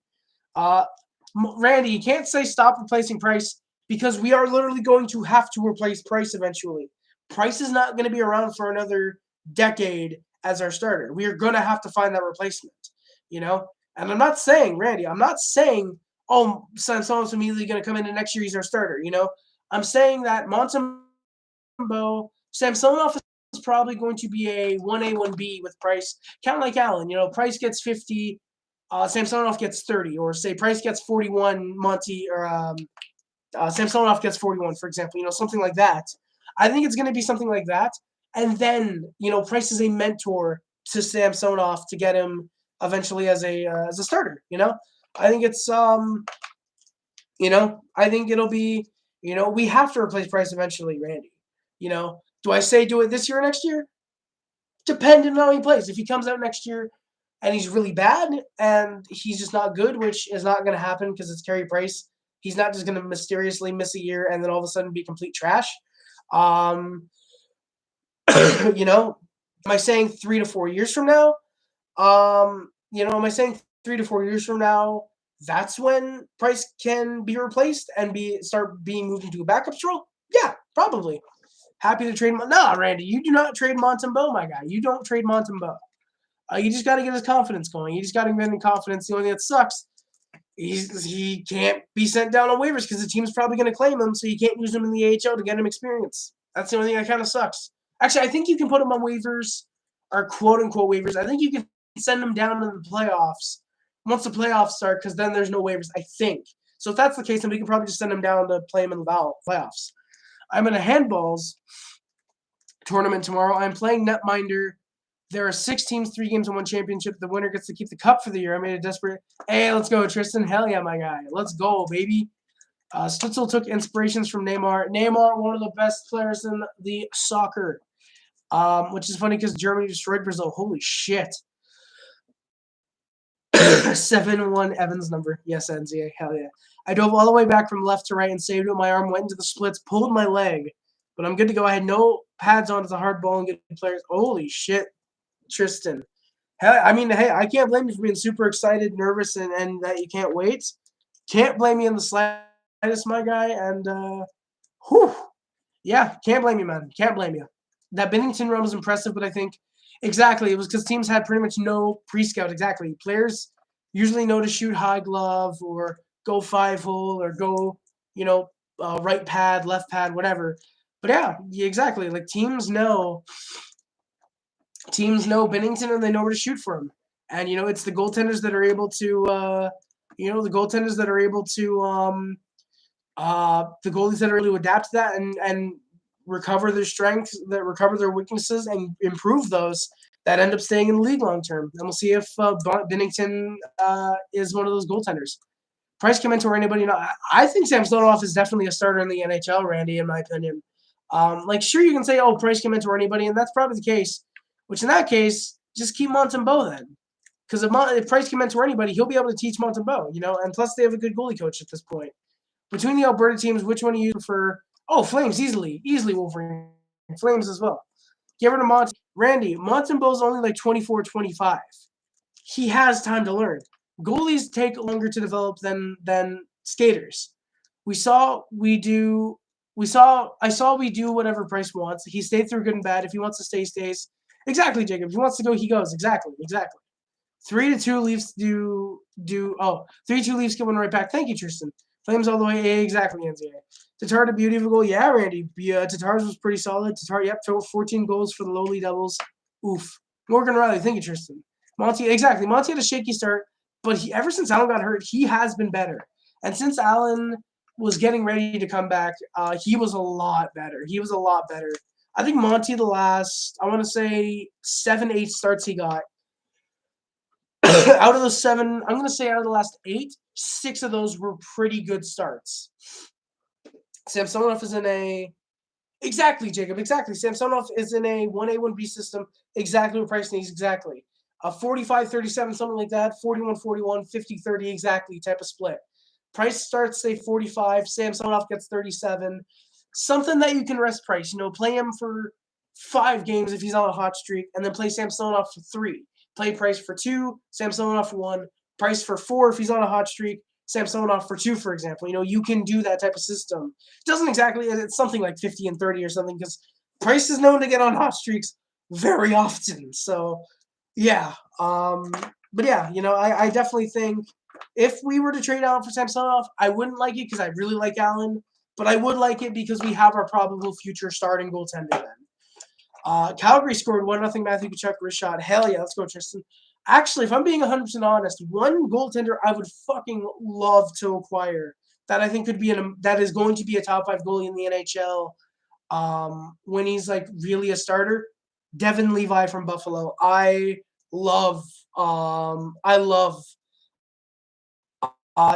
Randy, you can't say stop replacing Price because we are literally going to have to replace Price eventually. Price is not going to be around for another decade as our starter. We are going to have to find that replacement, And I'm not saying, Randy, oh, Samson's immediately going to come in and next year he's our starter, I'm saying that Montembeault, Samsonov is probably going to be a 1A, 1B with Price, kind of like Allen. Price gets 50, Samsonov gets 30, or say Price gets 41, Samsonov gets 41, for example, something like that. I think it's going to be something like that. And then, Price is a mentor to Samsonov to get him eventually as a starter, I think it's, I think it'll be, we have to replace Price eventually, Randy. Do I say do it this year or next year? Depending on how he plays. If he comes out next year and he's really bad and he's just not good, which is not going to happen because it's Carey Price, he's not just going to mysteriously miss a year and then all of a sudden be complete trash. Am I saying 3 to 4 years from now? Am I saying 3 to 4 years from now, that's when Price can be replaced and start being moved into a backup role? Yeah, probably. Happy to trade him. No, Randy, you do not trade Montembeault, my guy. You don't trade Montembeault. You just got to get his confidence going. You just got to get him confidence. The only thing that sucks, he can't be sent down on waivers because the team's probably going to claim him, so you can't use him in the AHL to get him experience. That's the only thing that kind of sucks. Actually, I think you can put him on waivers are quote-unquote waivers. I think you can send them down in the playoffs once the playoffs start because then there's no waivers, I think. So if that's the case, then we can probably just send them down to play them in the playoffs. I'm in a handballs tournament tomorrow. I'm playing Netminder. There are 6 teams, 3 games, and 1 championship. The winner gets to keep the cup for the year. I made a desperate. Hey, let's go, Tristan. Hell yeah, my guy. Let's go, baby. Stutzel took inspirations from Neymar. Neymar, one of the best players in the soccer. Which is funny because Germany destroyed Brazil. Holy shit. 7-1 Evans number. Yes, NZA. Hell yeah. I dove all the way back from left to right and saved it. My arm went into the splits, pulled my leg. But I'm good to go. I had no pads on. It's a hard ball and good players. Holy shit, Tristan. Hell, I mean, hey, I can't blame you for being super excited, nervous, and that you can't wait. Can't blame you in the slightest, my guy. And, whew. Yeah, can't blame you, man. Can't blame you. That Bennington run was impressive, but I think exactly it was because teams had pretty much no pre-scout. Exactly, players usually know to shoot high glove or go 5-hole or go, right pad, left pad, whatever. But yeah, exactly. Like teams know Bennington and they know where to shoot for him. And it's the goaltenders that are able to, the goaltenders that are able to, the goalies that are able to adapt to that and recover their strengths, that recover their weaknesses, and improve those that end up staying in the league long term. And we'll see if Bennington is one of those goaltenders. Price comment or anybody? I think Samsonov is definitely a starter in the NHL, Randy, in my opinion. Sure, you can say, oh, Price comment or anybody, and that's probably the case. Which in that case, just keep Montembeault then. Because if Price comment or anybody, he'll be able to teach Montembeault, and plus they have a good goalie coach at this point. Between the Alberta teams, which one do you prefer? Oh, Flames, easily Wolverine. Flames as well. Get rid of Monty. Randy, Montembeault's only like 24, 25. He has time to learn. Goalies take longer to develop than skaters. I saw we do whatever Price wants. He stayed through good and bad. If he wants to stay, he stays. Exactly, Jacob. If he wants to go, he goes. Exactly. 3-2 Leafs do 3-2 Leafs get one right back. Thank you, Tristan. Flames all the way. Yeah, exactly, NCAA. Tatar to beauty of a goal. Yeah, Randy. Tatar's was pretty solid. Tatar, yep, 14 goals for the lowly Devils. Oof. Morgan Riley. Thank you, Tristan. Monty, exactly. Monty had a shaky start, but ever since Allen got hurt, he has been better. And since Allen was getting ready to come back, he was a lot better. I think Monty, the last, I want to say 7-8 starts he got, out of the 7, I'm going to say out of the last 8, 6 of those were pretty good starts. Samsonov is in a – exactly, Jacob, exactly. Samsonov is in a 1A, 1B system, exactly what Price needs, exactly. A 45-37, something like that, 41-41, 50-30, exactly, type of split. Price starts, say, 45, Samsonov gets 37. Something that you can rest Price. Play him for 5 games if he's on a hot streak, and then play Samsonov for 3. Play Price for 2, Samsonov for 1. Price for 4 if he's on a hot streak, Samsonov for 2, for example. You can do that type of system. It doesn't exactly – it's something like 50 and 30 or something because Price is known to get on hot streaks very often. So, yeah. But, yeah, I definitely think if we were to trade Allen for Samsonov, I wouldn't like it because I really like Allen. But I would like it because we have our probable future starting goaltender then. Calgary scored 1-0 Matthew Tkachuk wrist shot. Hell yeah, let's go, Tristan. Actually, if I'm being 100% honest, one goaltender I would fucking love to acquire that I think that is going to be a top 5 goalie in the NHL when he's like really a starter, Devin Levi from Buffalo. I love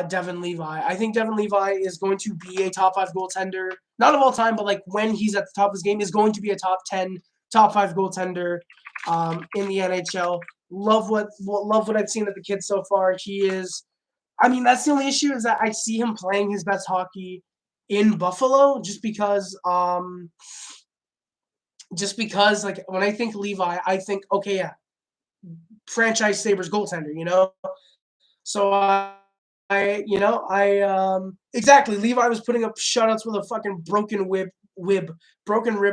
Devin Levi. I think Devin Levi is going to be a top 5 goaltender, not of all time, but like when he's at the top of his game, is going to be a top 10, top 5 goaltender in the NHL. Love what I've seen of the kid so far. He is, I mean, that's the only issue is that I see him playing his best hockey in Buffalo just because like when I think Levi, I think, okay, yeah, franchise Sabres goaltender, So exactly. Levi was putting up shutouts with a fucking broken rib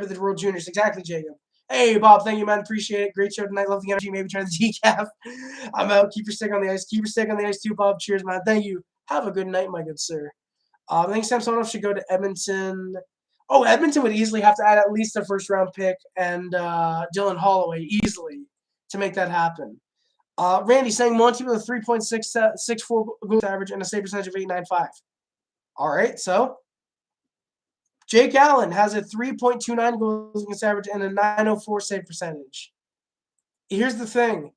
at the World Juniors. Exactly, Jacob. Hey, Bob, thank you, man. Appreciate it. Great show tonight. Love the energy. Maybe try the decaf. I'm out. Keep your stick on the ice. Keep your stick on the ice too, Bob. Cheers, man. Thank you. Have a good night, my good sir. I think Samsonov should go to Edmonton. Oh, Edmonton would easily have to add at least a first-round pick and Dylan Holloway, easily. to make that happen. Randy saying Monty with a 3.664 goals average and a save percentage of 895. All right, so Jake Allen has a 3.29 goals against average and a 904 save percentage. Here's the thing.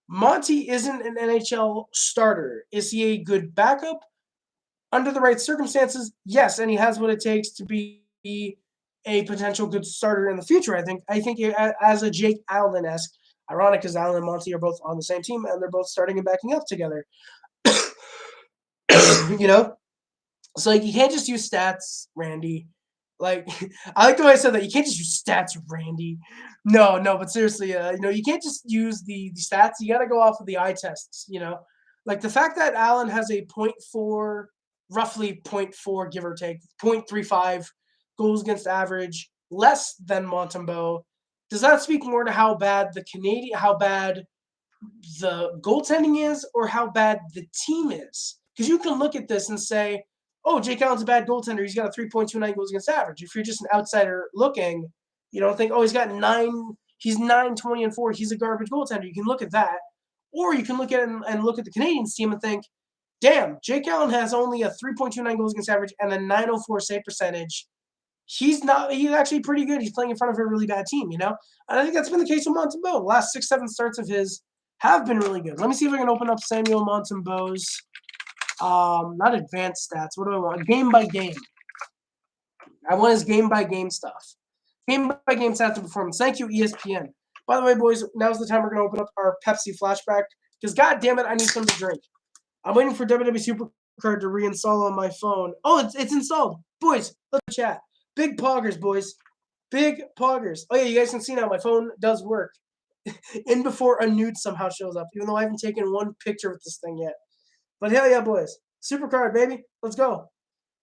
Monty isn't an NHL starter. Is he a good backup? Under the right circumstances, yes, and he has what it takes to be a potential good starter in the future, I think. I think as a Jake Allen-esque, ironic because Allen and Monty are both on the same team, and they're both starting and backing up together. You know? So, like, you can't just use stats, Randy. Like, I like the way I said that. You can't just use stats, Randy. No, but seriously, you can't just use the stats. You got to go off of the eye tests, Like, the fact that Allen has a roughly 0.4, give or take, 0.35 goals against average, less than Montembeault, does that speak more to how bad the goaltending is or how bad the team is? Because you can look at this and say, oh, Jake Allen's a bad goaltender. He's got a 3.29 goals against average. If you're just an outsider looking, you don't think, oh, he's 9-20-4. He's a garbage goaltender. You can look at that. Or you can look at it and look at the Canadiens team and think, damn, Jake Allen has only a 3.29 goals against average and a 904 save percentage. He's actually pretty good. He's playing in front of a really bad team, And I think that's been the case with Montembeault. The last 6-7 starts of his have been really good. Let me see if I can open up Samuel Montembeault's not advanced stats. What do I want? Game by game. I want his game by game stuff. Game by game stats and performance. Thank you, ESPN. By the way, boys, now's the time we're going to open up our Pepsi flashback because, god damn it, I need something to drink. I'm waiting for WWE Supercard to reinstall on my phone. Oh, it's installed. Boys, let's chat. Big poggers, boys. Big poggers. Oh, yeah, you guys can see now my phone does work. In before a nude somehow shows up, even though I haven't taken one picture with this thing yet. But hell yeah, boys. Supercard, baby. Let's go.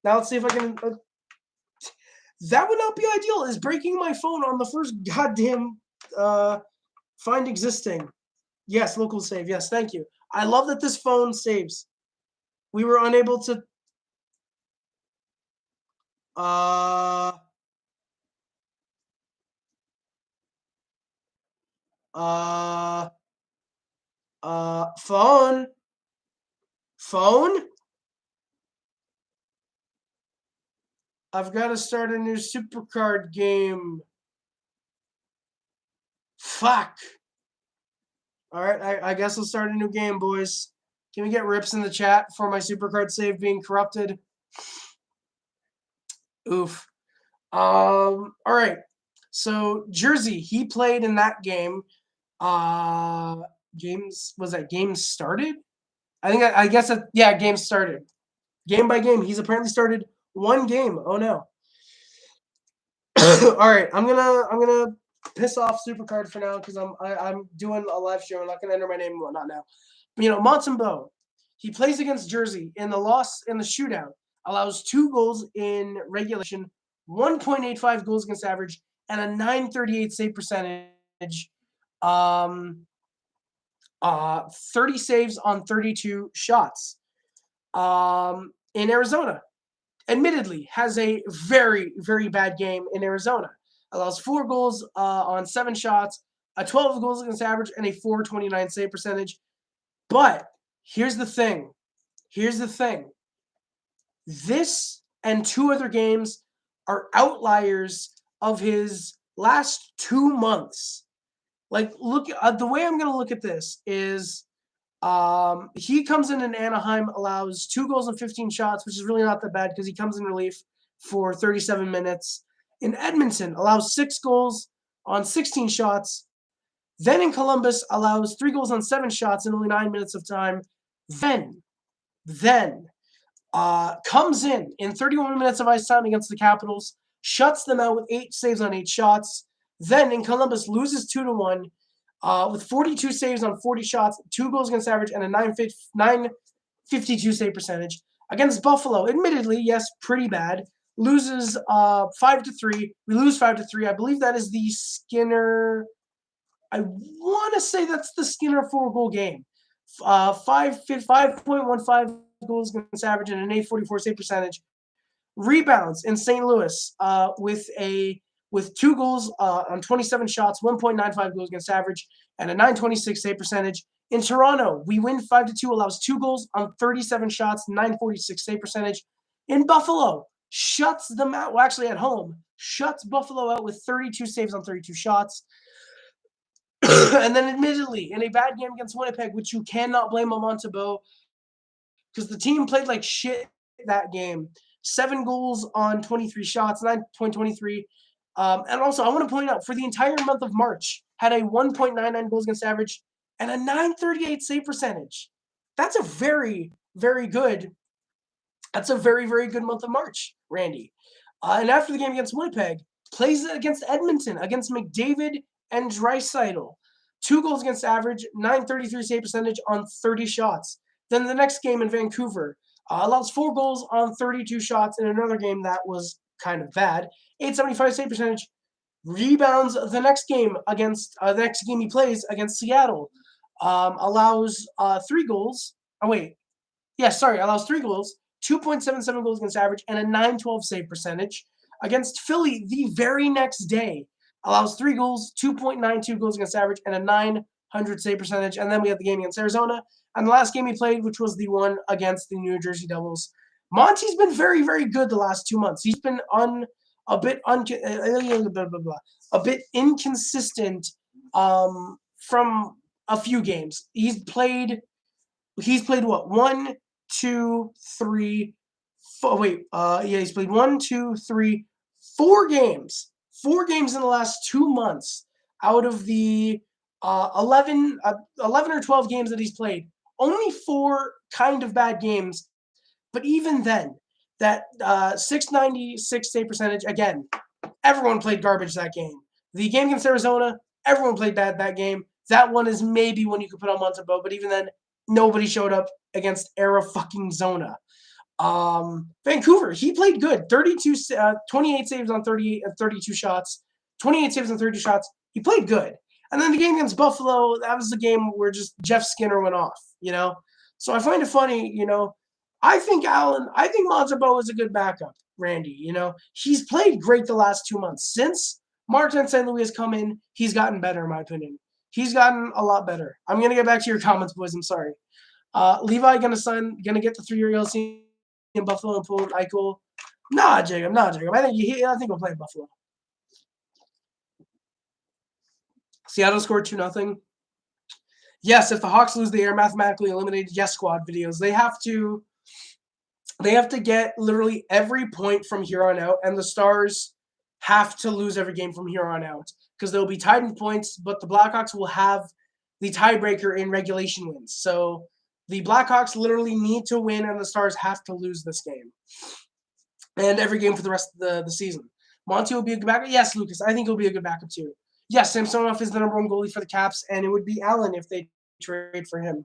Now let's see if I can... that would not be ideal, is breaking my phone on the first goddamn find existing. Yes, local save. Yes, thank you. I love that this phone saves. We were unable to... Phone? I've got to start a new Supercard game. Fuck. All right, I guess I'll start a new game, boys. Can we get rips in the chat for my Supercard save being corrupted? Oof. All right. So Jersey, he played in that game. Games started? I guess games started. Game by game, he's apparently started one game. Oh no. All right, I'm gonna piss off Supercard for now because I'm doing a live show. I'm not gonna enter my name and whatnot now. But Montembeault, he plays against Jersey in the shootout, allows 2 goals in regulation, 1.85 goals against average, and a 938 save percentage. 30 saves on 32 shots. In Arizona, admittedly, has a very, very bad game in Arizona. Allows 4 goals on 7 shots, a 12 goals against average, and a 429 save percentage. But here's the thing. This and 2 other games are outliers of his last 2 months. Like, look, the way I'm going to look at this is he comes in Anaheim, allows 2 goals and 15 shots, which is really not that bad because he comes in relief for 37 minutes. In Edmonton, allows 6 goals on 16 shots. Then in Columbus, allows 3 goals on 7 shots in only 9 minutes of time. Then comes in 31 minutes of ice time against the Capitals, shuts them out with 8 saves on 8 shots. Then in Columbus, loses 2-1 with 42 saves on 40 shots, 2 goals against average, and a 952 save percentage. Against Buffalo, admittedly, yes, pretty bad. Loses 5-3. We lose 5-3. I believe that is the Skinner. I want to say that's the Skinner 4-goal game. 5.15 goals against average and an 844 save percentage. Rebounds in St. Louis with a with 2 goals on 27 shots, 1.95 goals against average, and a .926 save percentage. In Toronto, we win 5-2, allows 2 goals on 37 shots, .946 save percentage. In Buffalo, shuts them out. Well, actually, at home, shuts Buffalo out with 32 saves on 32 shots. And then, admittedly, in a bad game against Winnipeg, which you cannot blame on Montembeault, because the team played like shit that game. 7 goals on 23 shots, 9.23. And also, I want to point out, for the entire month of March, had a 1.99 goals against average and a .938 save percentage. That's a very, very good. That's a very, very good month of March, Randy. And after the game against Winnipeg, plays against Edmonton, against McDavid and Draisaitl. 2 goals against average, .933 save percentage on 30 shots. Then the next game in Vancouver, allows 4 goals on 32 shots in another game that was kind of bad. .875 save percentage. Rebounds the next game against the next game he plays against Seattle. Allows 3 goals. Allows 3 goals, 2.77 goals against average, and a .912 save percentage. Against Philly the very next day, allows 3 goals, 2.92 goals against average, and a .900 save percentage. And then we have the game against Arizona. And the last game he played, which was the one against the New Jersey Devils. Monty's been very, very good the last 2 months. He's been a bit inconsistent from a few games. He's played what? 1, 2, 3, 4. He's played 1, 2, 3, 4 games. 4 games in the last 2 months out of the 11 or 12 games that he's played. Only 4 kind of bad games, but even then, that .696 save percentage, again, everyone played garbage that game. The game against Arizona, everyone played bad that game. That one is maybe one you could put on Montembeault, but even then, nobody showed up against Arizona. Vancouver, he played good. 28 saves on 32 shots. 28 saves on 32 shots. He played good. And then the game against Buffalo, that was the game where just Jeff Skinner went off, So I find it funny, I think Montembeault is a good backup, Randy, He's played great the last 2 months. Since Martin St. Louis has come in, he's gotten better, in my opinion. He's gotten a lot better. I'm going to get back to your comments, boys. I'm sorry. Levi going to get the 3-year LC in Buffalo and pull Eichel. Nah, Jacob. I think we'll play Buffalo. Seattle scored 2-0. Yes, if the Hawks lose, they are mathematically eliminated. Yes, squad videos. They have to get literally every point from here on out, and the Stars have to lose every game from here on out because they'll be tied in points, but the Blackhawks will have the tiebreaker in regulation wins. So the Blackhawks literally need to win, and the Stars have to lose this game and every game for the rest of the season. Monty will be a good backup. Yes, Lucas, I think he'll be a good backup too. Yes, Samsonov is the #1 goalie for the Caps, and it would be Allen if they trade for him.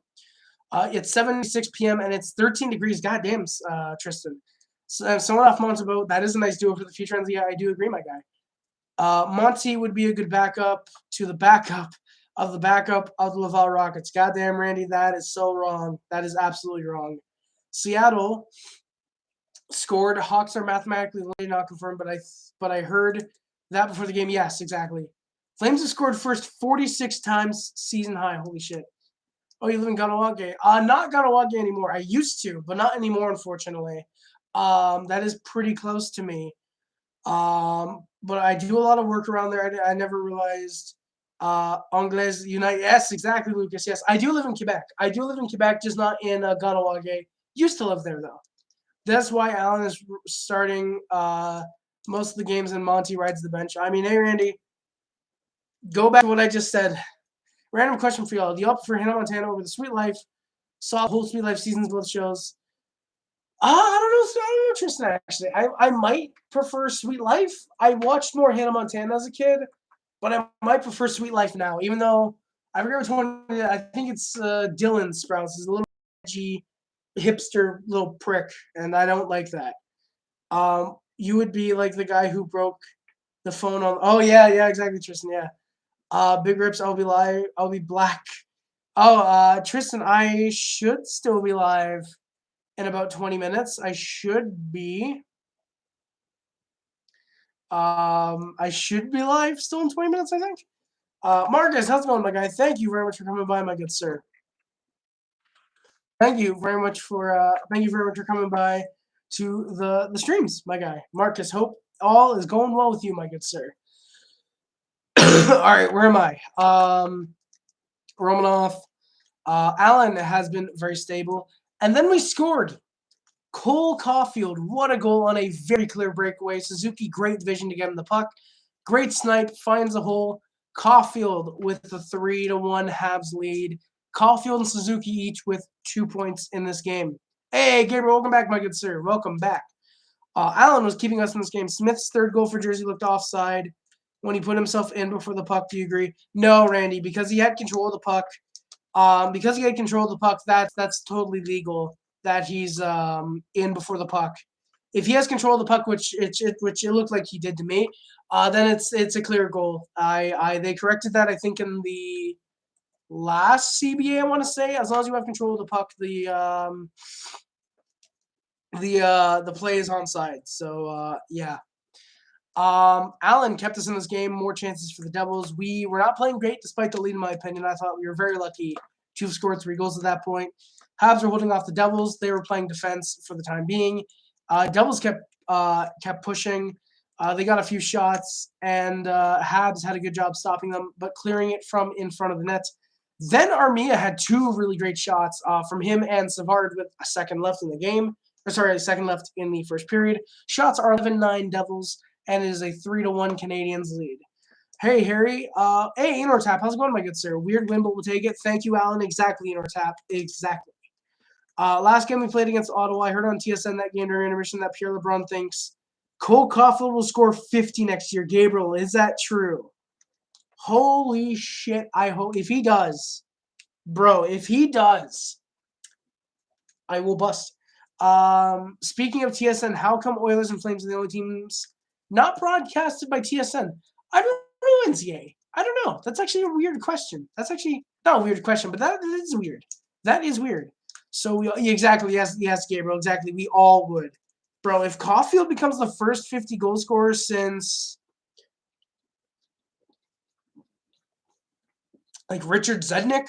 It's 7:06 p.m. and it's 13 degrees. Goddamn, Tristan. So, someone off Montembeault, that is a nice duo for the future. And yeah, I do agree, my guy. Monty would be a good backup to the backup of the Laval Rockets. Goddamn, Randy, that is so wrong. That is absolutely wrong. Seattle scored. Hawks are mathematically not confirmed, but I heard that before the game. Yes, exactly. Flames have scored first 46 times, season high. Holy shit. Oh, you live in Ganawage? Not Ganawage anymore. I used to, but not anymore, unfortunately. That is pretty close to me. But I do a lot of work around there. I never realized Anglais Unite. Yes, exactly, Lucas. Yes, I do live in Quebec. Just not in Ganawage. Used to live there, though. That's why Allen is starting most of the games and Monty rides the bench. I mean, hey, Randy, go back to what I just said. Random question for y'all. Do you opt for Hannah Montana over the Sweet Life? Saw the whole Sweet Life seasons, both shows. I don't know, Tristan, actually. I might prefer Sweet Life. I watched more Hannah Montana as a kid, but I might prefer Sweet Life now, even though I forget which one. I think it's Dylan Sprouse. He's a little edgy, hipster little prick, and I don't like that. You would be like the guy who broke the phone on. Oh, yeah, exactly, Tristan, yeah. Big Rips, I'll be live. I'll be black. Oh, Tristan, I should still be live in about 20 minutes. I should be. I should be live still in 20 minutes, I think. Marcus, how's it going, my guy? Thank you very much for coming by, my good sir. Thank you very much for coming by to the streams, my guy. Marcus, hope all is going well with you, my good sir. All right, where am I? Romanov. Allen has been very stable. And then we scored. Cole Caufield, what a goal on a very clear breakaway. Suzuki, great vision to get him the puck. Great snipe, finds a hole. Caufield with the 3-1 Habs lead. Caufield and Suzuki each with 2 points in this game. Hey, Gabriel, welcome back, my good sir. Welcome back. Allen was keeping us in this game. Smith's third goal for Jersey looked offside when he put himself in before the puck. Do you agree? No, Randy, because he had control of the puck. That's totally legal that he's in before the puck. If he has control of the puck, which it looked like he did to me, then it's a clear goal. They corrected that, I think, in the last CBA, I want to say. As long as you have control of the puck, the play is onside. So yeah. Allen kept us in this game. More chances for the Devils. We were not playing great despite the lead, in my opinion. I thought we were very lucky to have scored 3 goals at that point. Habs were holding off the Devils. They were playing defense for the time being. Devils kept pushing. They got a few shots, and Habs had a good job stopping them, but clearing it from in front of the net. Then Armia had 2 really great shots from him and Savard with a second left in the game. A second left in the first period. Shots are 11-9 Devils, and it is a 3-1 Canadiens lead. Hey, Harry. Hey, Inortap. How's it going, my good sir? Weird win, but we'll take it. Thank you, Alan. Exactly, Inortap. Exactly. Last game we played against Ottawa, I heard on TSN that game during intermission that Pierre LeBrun thinks Cole Caufield will score 50 next year. Gabriel, is that true? Holy shit. I hope. If he does, bro, if he does, I will bust. Speaking of TSN, how come Oilers and Flames are the only teams not broadcasted by TSN? I don't know, NCA. I don't know. That's actually a weird question. That's actually not a weird question, but that is weird. That is weird. So exactly, yes, Gabriel, exactly. We all would, bro. If Caufield becomes the first 50 goal scorer since like Richard Zednik,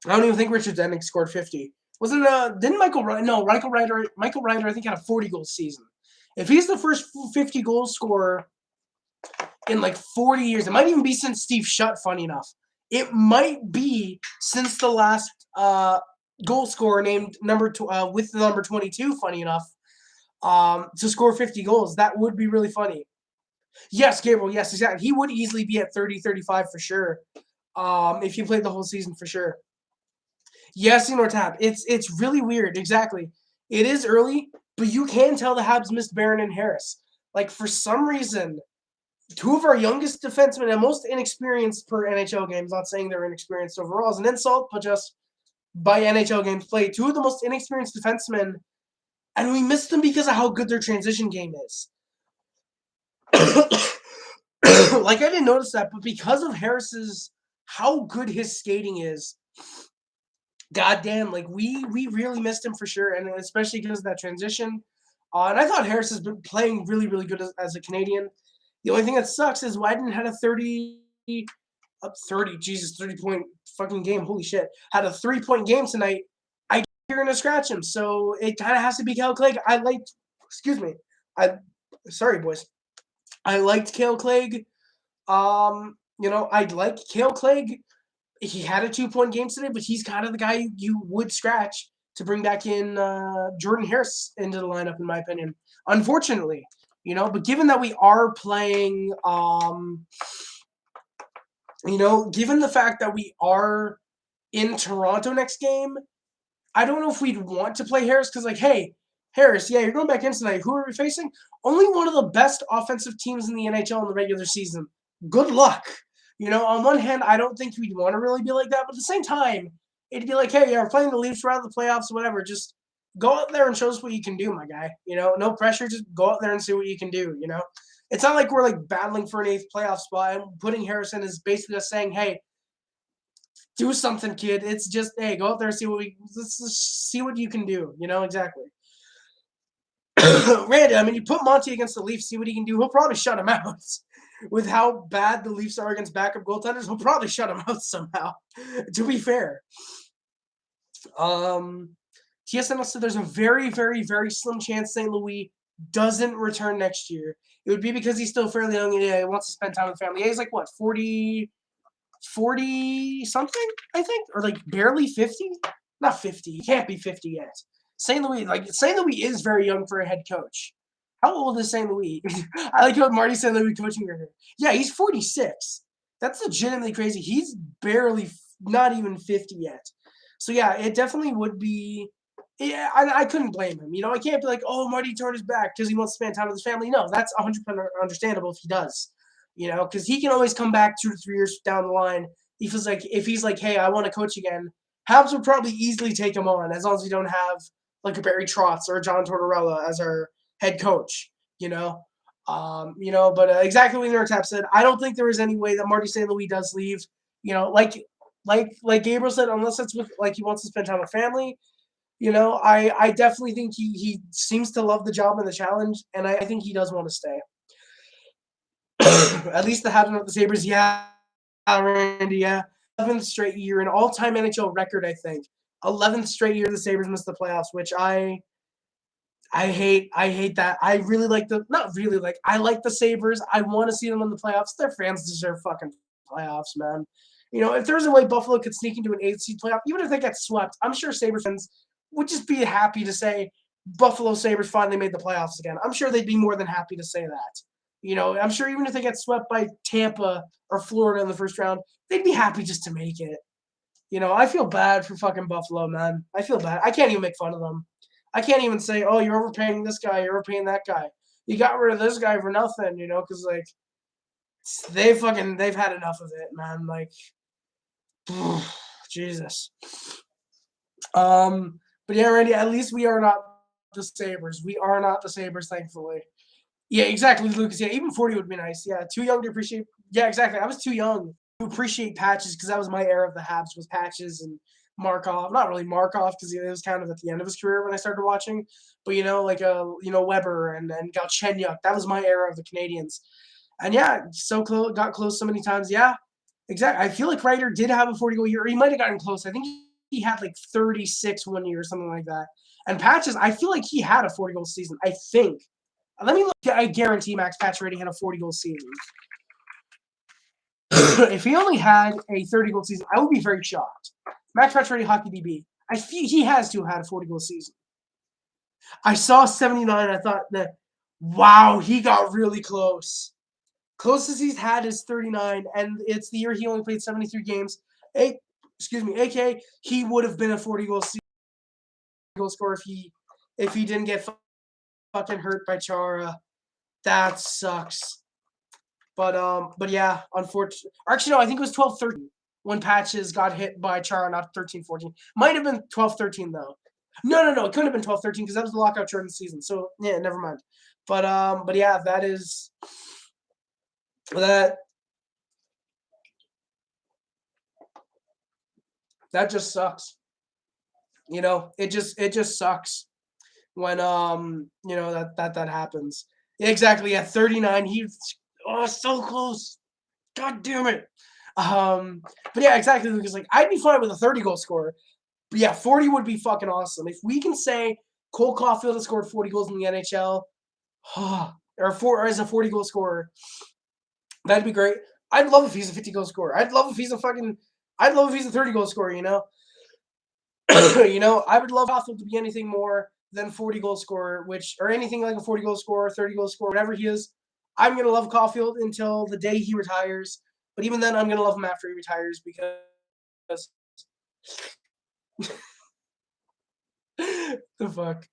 I don't even think Richard Zednik scored 50. Didn't Michael Ryder? No, Michael Ryder. I think had a 40 goal season. If he's the first 50 goal scorer in like 40 years, it might even be since Steve Shutt. Funny enough, it might be since the last goal scorer named with the number 22. Funny enough, to score 50 goals, that would be really funny. Yes, Gabriel. Yes, exactly. He would easily be at 30, 35 for sure. If he played the whole season for sure. Yes, Inortap. It's really weird. Exactly. It is early, but you can tell the Habs missed Barron and Harris. Like, for some reason, 2 of our youngest defensemen and most inexperienced per NHL games, not saying they're inexperienced overall is an insult, but just by NHL games played, 2 of the most inexperienced defensemen, and we missed them because of how good their transition game is. Like, I didn't notice that, but because of how good his skating is, goddamn, like we really missed him for sure, and especially because of that transition. And I thought Harris has been playing really, really good as a Canadian. The only thing that sucks is Wideman had a 30 point fucking game. Holy shit. Had a 3-point game tonight. I you're gonna scratch him. So it kind of has to be Kale Clague. Sorry, boys. I liked Kale Clague. I like Kale Clague. He had a 2-point game today, but he's kind of the guy you would scratch to bring back in Jordan Harris into the lineup, in my opinion. Unfortunately, but given that we are playing, given the fact that we are in Toronto next game, I don't know if we'd want to play Harris because, like, hey, Harris, yeah, you're going back in tonight. Who are we facing? Only one of the best offensive teams in the NHL in the regular season. Good luck. On one hand, I don't think we'd want to really be like that, but at the same time, it'd be like, hey, yeah, we're playing the Leafs, we're out of the playoffs, whatever. Just go out there and show us what you can do, my guy. No pressure. Just go out there and see what you can do. It's not like we're like battling for an 8th playoff spot, and putting Harrison is basically just saying, hey, do something, kid. It's just, hey, go out there and see what you can do. Exactly. Randy, I mean, you put Monty against the Leafs, see what he can do. He'll probably shut him out. With how bad the Leafs are against backup goaltenders, he'll probably shut him out somehow, to be fair. TSN said there's a very, very, very slim chance St. Louis doesn't return next year. It would be because he's still fairly young and he wants to spend time with family. Yeah, he's like, what, 40 something, I think? Or like barely 50? Not 50. He can't be 50 yet. St. Louis is very young for a head coach. How old is St. Louis? I like how Marty St. Louis coaching right here. Yeah, he's 46. That's legitimately crazy. He's barely, not even 50 yet. So yeah, it definitely would be. Yeah, I couldn't blame him. I can't be like, oh, Marty turned his back because he wants to spend time with his family. No, that's 100% understandable if he does. Because he can always come back 2 to 3 years down the line. If he's like, hey, I want to coach again, Habs would probably easily take him on as long as we don't have like a Barry Trotz or a John Tortorella as our head coach. But exactly what Nurtap said. I don't think there is any way that Marty St. Louis does leave. Like Gabriel said, unless it's with like he wants to spend time with family. I definitely think he seems to love the job and the challenge, and I think he does want to stay. At least the Habs of the Sabres, yeah, Randy, yeah. 11th straight year, an all-time NHL record, I think. 11th straight year the Sabres missed the playoffs, which I hate that. I really like I like the Sabres. I want to see them in the playoffs. Their fans deserve fucking playoffs, man. If there's a way Buffalo could sneak into an 8th seed playoff, even if they get swept, I'm sure Sabres fans would just be happy to say Buffalo Sabres finally made the playoffs again. I'm sure they'd be more than happy to say that. I'm sure even if they get swept by Tampa or Florida in the first round, they'd be happy just to make it. I feel bad for fucking Buffalo, man. I feel bad. I can't even make fun of them. I can't even say, oh, you're overpaying this guy, you're overpaying that guy. You got rid of this guy for nothing, because like they've had enough of it, man. Like, Jesus. But yeah, Randy, at least we are not the Sabres. We are not the Sabres, thankfully. Yeah, exactly, Lucas. Yeah, even 40 would be nice. Yeah, too young to appreciate. Yeah, exactly. I was too young to appreciate Patches because that was my era of the Habs was Patches and Markov. Not really Markov because it was kind of at the end of his career when I started watching. But Weber and Galchenyuk. That was my era of the Canadiens. And yeah, so close, got close so many times. Yeah, exactly. I feel like Ryder did have a 40-goal year. Or he might have gotten close. I think he had like 36 one year or something like that. And Patches, I feel like he had a 40-goal season. I think. Let me look. I guarantee Max Pacioretty had a 40-goal season. If he only had a 30-goal season, I would be very shocked. Max Pacioretty, hockey DB. I feel he has to have had a 40-goal season. I saw 79. And I thought that, wow, he got really close. Closest he's had is 39, and it's the year he only played 73 games. AKA he would have been a 40-goal scorer if he didn't get fucking hurt by Chara. That sucks. But yeah, unfortunately. Actually, no, I think it was 12-13 when Patches got hit by Chara, not 13-14. Might have been 12-13 though. No, it couldn't have been 12-13 because that was the lockout during the season. So yeah, never mind. But yeah, that just sucks. It just sucks when that happens. Yeah, exactly. Yeah, 39. He's so close. God damn it. But yeah, exactly. Because like I'd be fine with a 30-goal scorer. But yeah, 40 would be fucking awesome. If we can say Cole Caufield has scored 40 goals in the NHL, or as a 40-goal scorer, that'd be great. I'd love if he's a 50-goal scorer. I'd love if he's a 30-goal scorer, I would love Caufield to be anything more than 40-goal scorer, or anything like a 40-goal scorer, 30-goal scorer, whatever he is. I'm going to love Caufield until the day he retires. But even then, I'm going to love him after he retires because the fuck?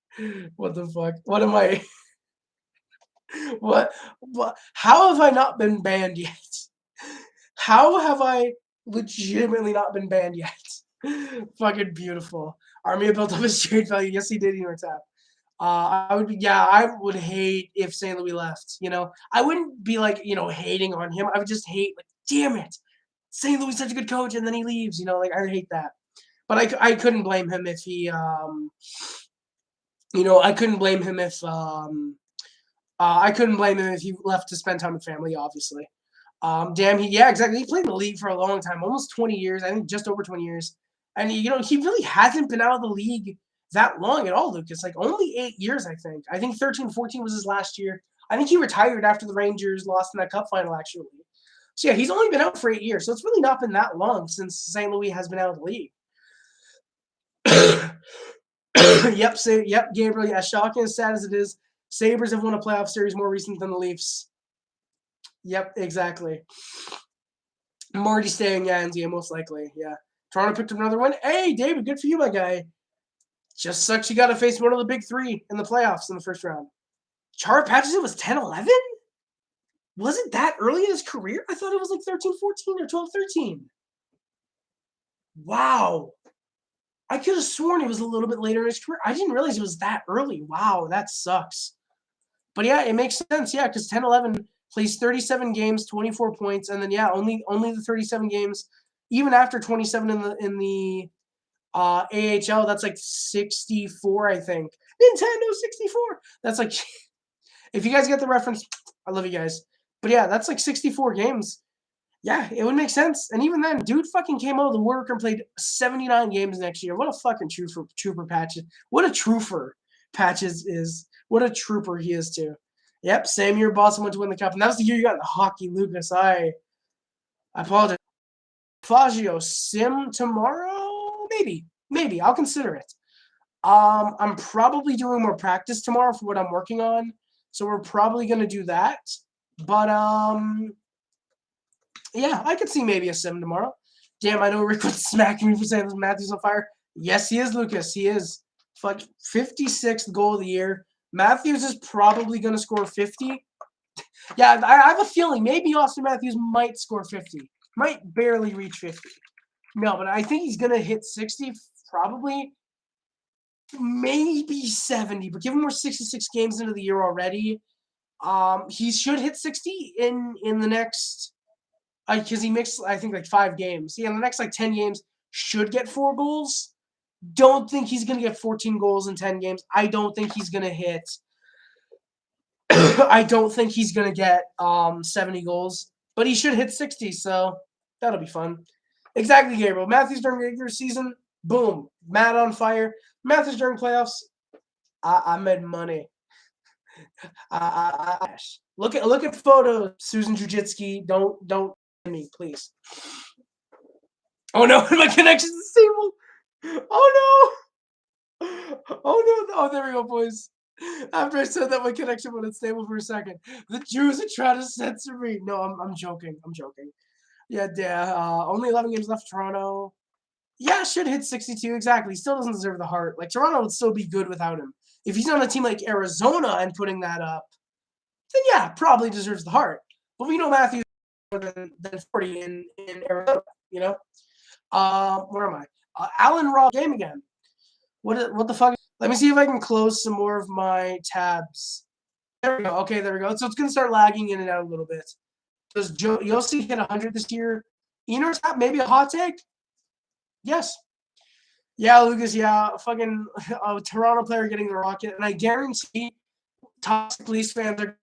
What the fuck? What am I? What? How have I not been banned yet? How have I legitimately not been banned yet? Fucking beautiful. Armia built up his trade value. Yes, he did. He tap. I would hate if St. Louis left. I wouldn't be like hating on him. I would just hate like, damn it, St. Louis is such a good coach, and then he leaves. I would hate that. But I couldn't blame him if he You know, I couldn't blame him if he left to spend time with family, obviously. Yeah, exactly. He played in the league for a long time, almost 20 years. I think just over 20 years. And, he really hasn't been out of the league that long at all, Lucas. Like, only 8 years, I think. I think 13-14 was his last year. I think he retired after the Rangers lost in that cup final, actually. So, yeah, he's only been out for 8 years. So, it's really not been that long since St. Louis has been out of the league. Yep, Gabriel. As shocking and sad as it is, Sabres have won a playoff series more recent than the Leafs. Yep, exactly. Marty staying, yeah, most likely, yeah. Toronto picked up another one. Hey, David, good for you, my guy. Just sucks you got to face one of the big three in the playoffs in the first round. Chara Patterson was 10-11? Was it that early in his career? I thought it was like 13-14 or 12-13. Wow. I could have sworn it was a little bit later in his career. I didn't realize it was that early. Wow, that sucks. But yeah, it makes sense. Yeah, because 10-11 plays 37 games, 24 points, and then yeah, only the 37 games. Even after 27 in the AHL, that's like 64, I think. Nintendo 64. That's like, if you guys get the reference, I love you guys. But yeah, that's like 64 games. Yeah, it would make sense. And even then, dude fucking came out of the woodwork and played 79 games next year. What a fucking trooper Patches. What a trooper Patches is. What a trooper he is too. Yep, same year Boston went to win the cup. And that was the year you got the hockey, Lucas. I apologize. Fagio sim tomorrow? Maybe. I'll consider it. I'm probably doing more practice tomorrow for what I'm working on. So we're probably gonna do that. But yeah, I could see maybe a sim tomorrow. Damn, I know Rick would smack me for saying Matthews on fire. Yes, he is, Lucas. He is. Fuck, 56th goal of the year. Matthews is probably going to score 50. Yeah, I have a feeling maybe Austin Matthews might score 50. Might barely reach 50. No, but I think he's going to hit 60, probably. Maybe 70, but given we're 66 games into the year already, he should hit 60 in the next, because he mixed, I think, like 5 games. Yeah, in the next like 10 games, should get 4 goals. Don't think he's going to get 14 goals in 10 games. I don't think he's going to hit. I don't think he's going to get 70 goals, but he should hit 60, so that'll be fun. Exactly, Gabriel. Matthews during regular season, boom. Matt on fire. Matthews during playoffs, I made money. Look at photos, Susan Jujitski. Don't me, please. Oh no, my connection's disabled. Oh no. Oh no. Oh, there we go, boys. After I said that, my connection went unstable for a second. The Jews are trying to censor me. No, I'm joking. I'm joking. Yeah. Only 11 games left. Toronto. Yeah, should hit 62 exactly. He still doesn't deserve the heart. Like Toronto would still be good without him. If he's on a team like Arizona and putting that up, then yeah, probably deserves the heart. But we know Matthews more than 40 in Arizona. You know. Where am I? Alan Ross game again. What the fuck? Let me see if I can close some more of my tabs. There we go. Okay, there we go. So it's gonna start lagging in and out a little bit. Does Yossi hit 100 this year? Enor's hat, maybe a hot take? Yes. Yeah, Lucas. Yeah, fucking Toronto player getting the Rocket, and I guarantee toxic Leafs fans are,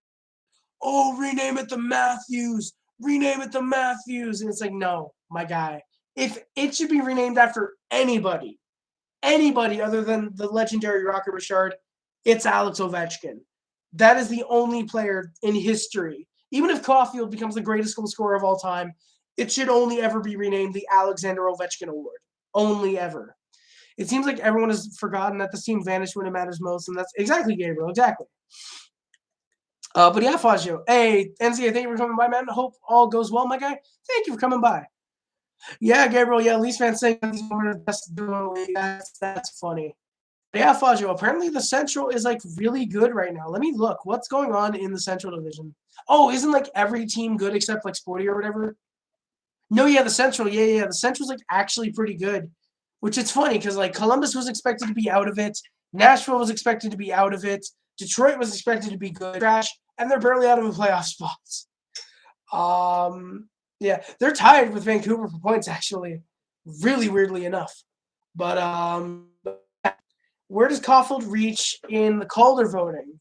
oh, rename it the Matthews. Rename it the Matthews, and it's like, no, my guy. If it should be renamed after anybody other than the legendary Rocket Richard, it's Alex Ovechkin. That is the only player in history. Even if Caufield becomes the greatest goal scorer of all time, it should only ever be renamed the Alexander Ovechkin Award. Only ever. It seems like everyone has forgotten that this team vanished when it matters most, and that's exactly Gabriel, exactly. But yeah, Fazio. Hey, NCA, thank you for coming by, man. Hope all goes well, my guy. Thank you for coming by. Yeah, Gabriel. Yeah, Leafs fans saying he's one of the best doing the league. That's funny. But yeah, Fazio. Apparently the Central is like really good right now. Let me look. What's going on in the Central Division? Oh, isn't like every team good except like Sporty or whatever? No, yeah, the Central. Yeah. The Central's like actually pretty good. Which it's funny because like Columbus was expected to be out of it, Nashville was expected to be out of it, Detroit was expected to be good trash, and they're barely out of a playoff spots. Yeah, they're tied with Vancouver for points actually, really weirdly enough. But Where does Caufield reach in the Calder voting?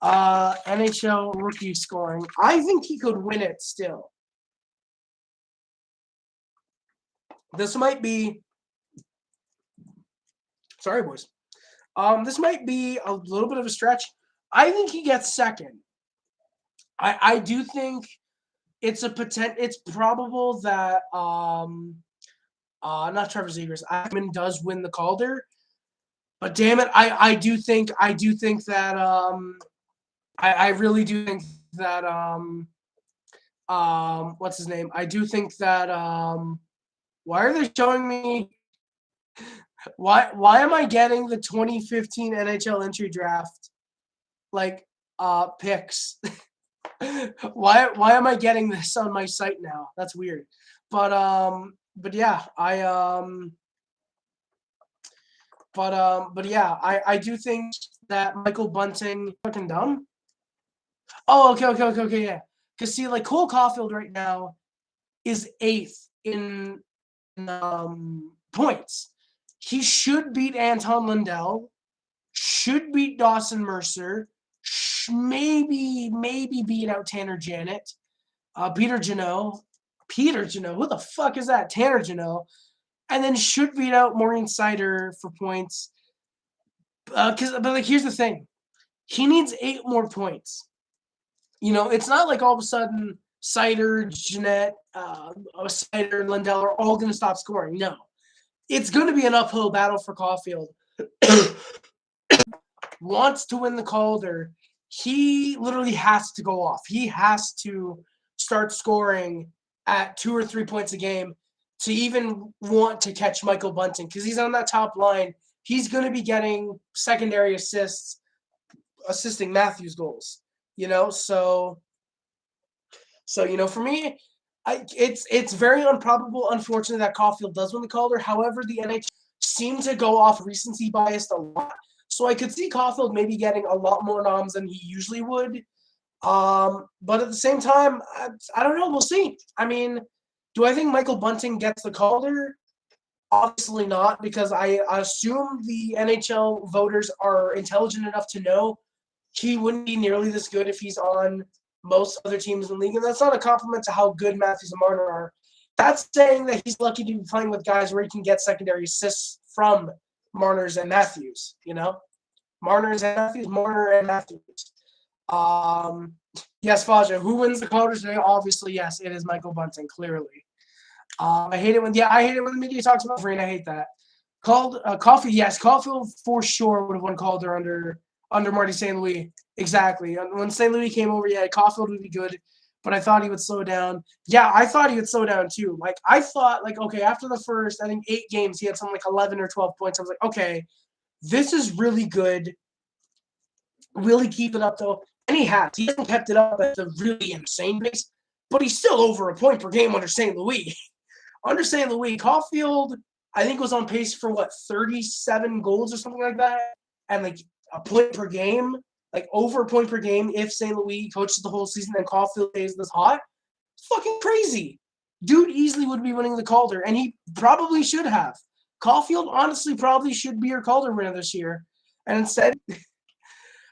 NHL rookie scoring. I think he could win it still. This might be. Sorry, boys. This might be a little bit of a stretch. I think he gets second. I do think it's probable that not Trevor Zegras. Eichman does win the Calder, but damn it, I do think that I really do think that what's his name? I do think that why are they showing me? Why am I getting the 2015 NHL entry draft like picks? why am I getting this on my site now? That's weird. But yeah, but yeah, I do think that Michael Bunting fucking dumb. Oh, okay, yeah. Cause see, like Cole Caufield right now is 8th in points. He should beat Anton Lundell, should beat Dawson Mercer, maybe beat out Tanner Janet, Peter Janot, who the fuck is that? Tanner Janot, and then should beat out Maureen Sider for points. But like here's the thing, he needs 8 more points. You know, it's not like all of a sudden Sider, Jeanette, Sider, and Lundell are all going to stop scoring. No. It's going to be an uphill battle for Caufield. Wants to win the Calder. He literally has to go off. He has to start scoring at 2 or 3 points a game to even want to catch Michael Bunting because he's on that top line. He's going to be getting secondary assists, assisting Matthews' goals. You know, so you know, for me, it's very unfortunate that Caufield does win the Calder. However, the NHL seem to go off recency bias a lot, so I could see Caufield maybe getting a lot more noms than he usually would. But at the same time, I don't know. We'll see. I mean, do I think Michael Bunting gets the Calder? Obviously not, because I assume the NHL voters are intelligent enough to know he wouldn't be nearly this good if he's on most other teams in the league. And that's not a compliment to how good Matthews and Marner are. That's saying that he's lucky to be playing with guys where he can get secondary assists from Marner's and Matthews, you know? Marner and Matthews. Yes, Faja, who wins the Calder today? Obviously, yes, it is Michael Bunting, clearly. I hate it when the media talks about Vereen. I hate that. Caufield, yes, Caufield for sure would have won Calder under Marty St. Louis. Exactly. When St. Louis came over, yeah, Caufield would be good, but I thought he would slow down. Yeah, I thought he would slow down too. Like, I thought, like, okay, after the first, I think, 8 games, he had something like 11 or 12 points. I was like, okay, this is really good. Really keep it up, though. And he has. He hasn't kept it up at the really insane pace, but he's still over a point per game under St. Louis. Under St. Louis, Caufield, I think, was on pace for, 37 goals or something like that, and, like, a point per game, like over a point per game if St. Louis coaches the whole season and Caufield stays this hot. It's fucking crazy. Dude easily would be winning the Calder, and he probably should have. Caufield honestly probably should be your Calder winner this year. And instead,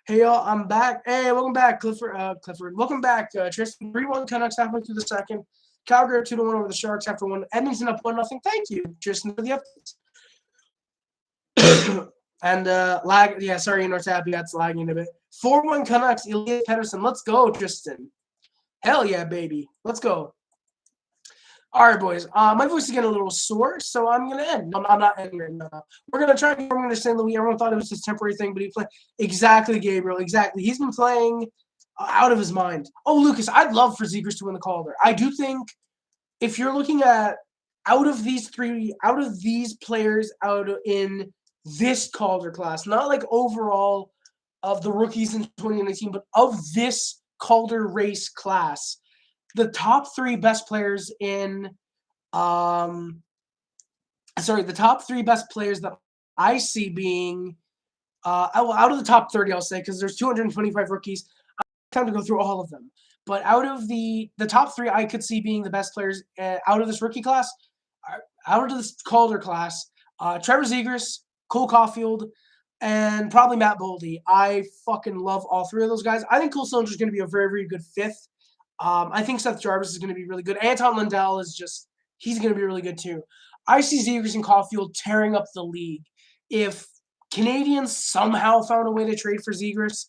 hey y'all, I'm back. Hey, welcome back, Clifford. Welcome back, Tristan. 3-1 Canucks halfway through the second. Calgary 2-1 over the Sharks after 1. Edmonton up 1-0. Thank you, Tristan, for the updates. And lag, yeah, sorry, Nortab, that's lagging a bit. 4-1 Canucks, Elias Pettersson. Let's go, Tristan. Hell yeah, baby. Let's go. All right, boys. My voice is getting a little sore, so I'm going to end. No, I'm not ending right now. We're going to try and bring to St. Louis. Everyone thought it was just a temporary thing, but he played. Exactly, Gabriel. Exactly. He's been playing out of his mind. Oh, Lucas, I'd love for Zegras to win the Calder. I do think if you're looking at out of these players out in this Calder class, not like overall of the rookies in 2019, but of this Calder race class, the top 3 best players in the top 3 best players that I see being out of the top 30, I'll say, because there's 225 rookies. I don't have time to go through all of them. But out of the top 3 I could see being the best players out of this rookie class, out of this Calder class, Trevor Zegras, Cole Caufield, and probably Matt Boldy. I fucking love all three of those guys. I think Cole Sillinger is going to be a very, very good fifth. I think Seth Jarvis is going to be really good. Anton Lundell is just, he's going to be really good too. I see Zegras and Caufield tearing up the league. If Canadians somehow found a way to trade for Zegras,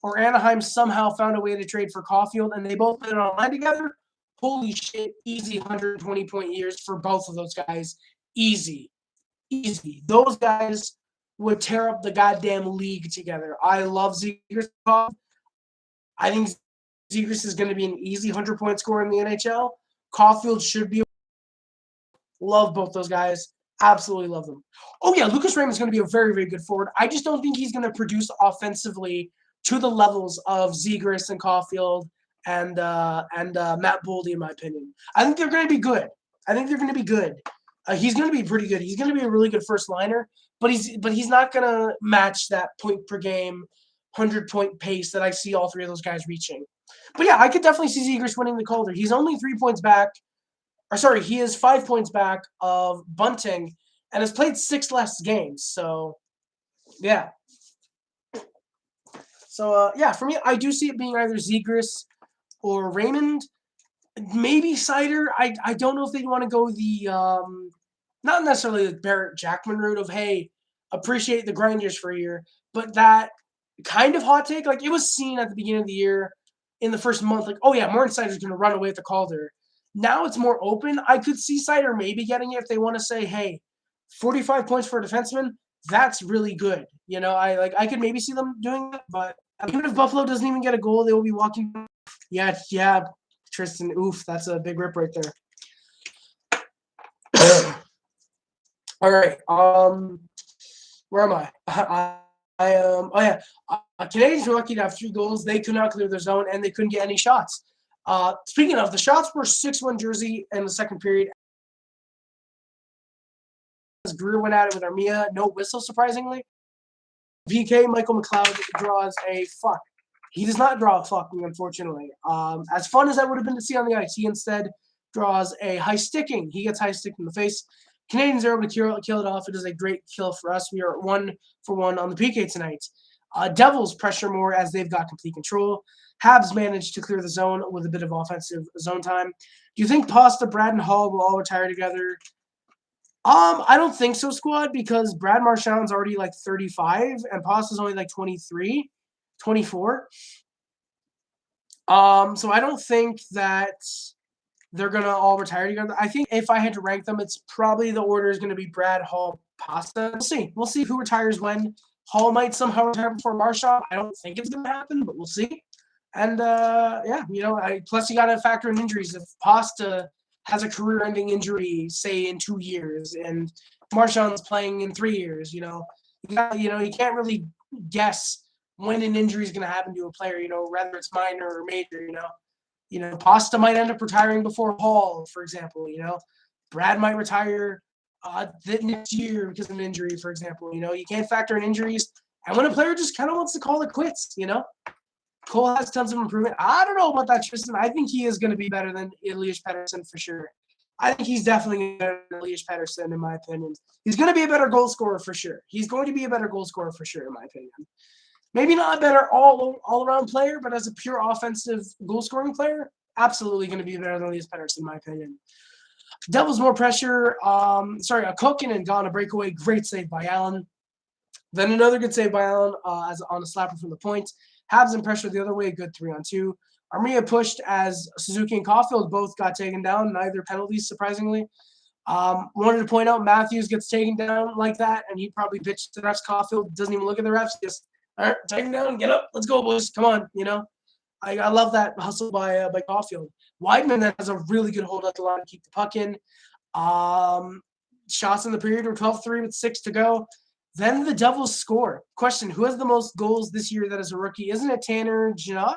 or Anaheim somehow found a way to trade for Caufield, and they both put it online together, holy shit, easy 120-point years for both of those guys. Easy. Easy. Those guys would tear up the goddamn league together. I love Zegras. I think Zegras is going to be an easy 100-point scorer in the NHL. Caufield should be. Love both those guys. Absolutely love them. Oh, yeah, Lucas Raymond's going to be a very, very good forward. I just don't think he's going to produce offensively to the levels of Zegras and Caufield and Matt Boldy, in my opinion. I think they're going to be good. He's going to be pretty good. He's going to be a really good first liner, but he's not going to match that point per game 100-point pace that I see all three of those guys reaching. But yeah, I could definitely see Zegras winning the Calder. He's only 3 points back. Or sorry, he is 5 points back of Bunting and has played 6 less games. So yeah. So yeah, for me, I do see it being either Zegras or Raymond. Maybe Seider. I don't know if they'd want to go the not necessarily the Barrett Jackman route of, hey, appreciate the grinders for a year, but that kind of hot take. Like, it was seen at the beginning of the year in the first month, like, oh yeah, Moritz Seider's going to run away with the Calder. Now it's more open. I could see Seider maybe getting it if they want to say, hey, 45 points for a defenseman, that's really good. You know, I could maybe see them doing that, but even if Buffalo doesn't even get a goal, they will be walking. Yeah, Tristan, oof, that's a big rip right there. All right, where am I? Canadians were lucky to have 3 goals. They could not clear their zone, and they couldn't get any shots. Speaking of, the shots were 6-1 Jersey in the second period. As Greer went at it with Armia, no whistle, surprisingly. PK, Michael McLeod draws a fuck. He does not draw a fuck, unfortunately. As fun as that would have been to see on the ice, he instead draws a high sticking. He gets high stick in the face. Canadians are able to kill it off. It is a great kill for us. We are 1-for-1 on the PK tonight. Devils pressure more as they've got complete control. Habs managed to clear the zone with a bit of offensive zone time. Do you think Pasta, Bratt, and Hall will all retire together? I don't think so, squad, because Brad Marchand's already like 35 and Pasta's only like 23, 24. So I don't think that they're going to all retire together. I think if I had to rank them, it's probably the order is going to be Brad, Hall, Pasta. We'll see. We'll see who retires when. Hall might somehow retire before Marchand. I don't think it's going to happen, but we'll see. And, yeah, you know, plus you got to factor in injuries. If Pasta has a career-ending injury, say, in 2 years, and Marchand's playing in 3 years, you you can't really guess when an injury is going to happen to a player, whether it's minor or major, Pasta might end up retiring before Hall, for example, Brad might retire next year because of an injury, for example, you can't factor in injuries. And when a player just kind of wants to call it quits, Cole has tons of improvement. I don't know about that, Tristan. I think he is going to be better than Elias Pettersson for sure. I think he's definitely better than Elias Pettersson, in my opinion. He's going to be a better goal scorer for sure. He's going to be a better goal scorer for sure, in my opinion. Maybe not a better all-around player, but as a pure offensive goal-scoring player, absolutely going to be better than Elias Pettersson, in my opinion. Devils more pressure. A Koken and gone a breakaway. Great save by Allen. Then another good save by Allen as on a slapper from the point. Habs in pressure the other way, good 3-on-2. Armia pushed as Suzuki and Caufield both got taken down, neither penalties, surprisingly. Wanted to point out Matthews gets taken down like that, and he probably pitched to the refs. Caufield doesn't even look at the refs, just, all right, take him down, get up, let's go, boys, come on, I love that hustle by Caufield. Wideman then has a really good hold at the line to keep the puck in. Shots in the period were 12-3 with 6 to go. Then the Devils score. Question, who has the most goals this year that is a rookie? Isn't it Tanner Janot?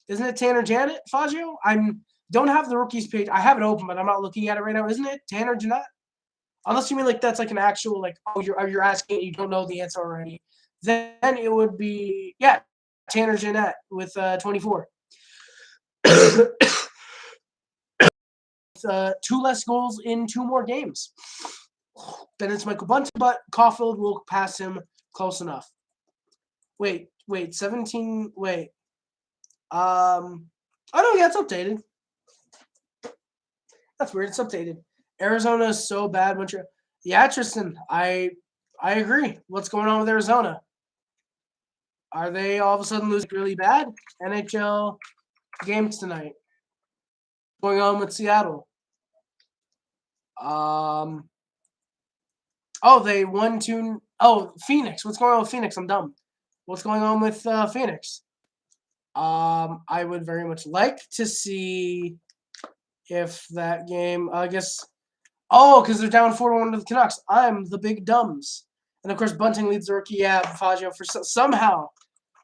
Isn't it Tanner Janet, Fazio? Don't have the rookies page. I have it open, but I'm not looking at it right now. Isn't it Tanner Janot? Unless you mean like that's like an actual, like, oh, you're asking, you don't know the answer already. Then it would be, yeah, Tanner Janot with 24. 2 less goals in 2 more games. Then it's Michael Bunting, but Caufield will pass him Close enough. Wait, 17, wait. Oh no, yeah, it's updated. That's weird, it's updated. Arizona is so bad. Montreal. Yeah, Tristan, I agree. What's going on with Arizona? Are they all of a sudden losing really bad? NHL games tonight. What's going on with Seattle? Oh, they won 2. Oh, Phoenix. What's going on with Phoenix? I'm dumb. What's going on with Phoenix? I would very much like to see if that game. I guess. Oh, because they're down 4-1 to the Canucks. I'm the big dumbs. And of course, Bunting leads the rookie. Yeah, Faggio for somehow.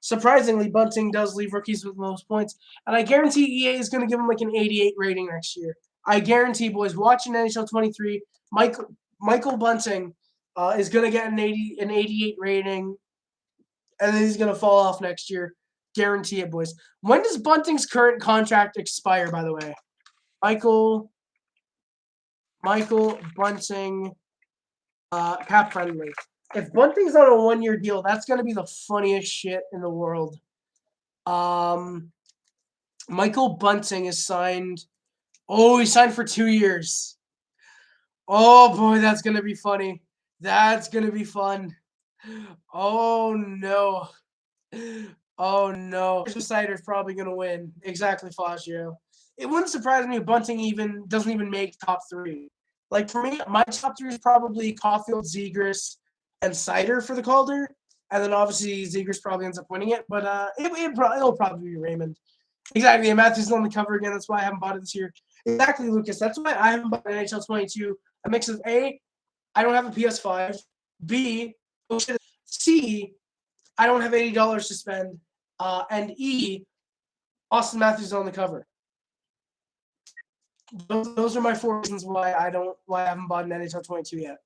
Surprisingly, Bunting does leave rookies with most points. And I guarantee EA is going to give him like an 88 rating next year. I guarantee, boys, watching NHL 23, Michael Bunting is going to get an 88 rating. And then he's going to fall off next year. Guarantee it, boys. When does Bunting's current contract expire, by the way? Michael Bunting, cap friendly. If Bunting's on a 1-year deal, that's going to be the funniest shit in the world. Michael Bunting is signed. Oh, he signed for 2 years. Oh, boy, that's going to be funny. That's going to be fun. Oh, no. Oh, no. Cider's probably going to win. Exactly, Faggio. It wouldn't surprise me if Bunting doesn't even make top 3. Like, for me, my top 3 is probably Caufield, Zegras, and Cider for the Calder. And then, obviously, Zegras probably ends up winning it. But it'll probably be Raymond. Exactly. And Matthews is on the cover again. That's why I haven't bought it this year. Exactly, Lucas. That's why I haven't bought NHL 22. A mix of A, I don't have a PS5. B, C, I don't have $80 to spend. And E, Austin Matthews is on the cover. Those are my 4 reasons why I haven't bought an NHL 22 yet.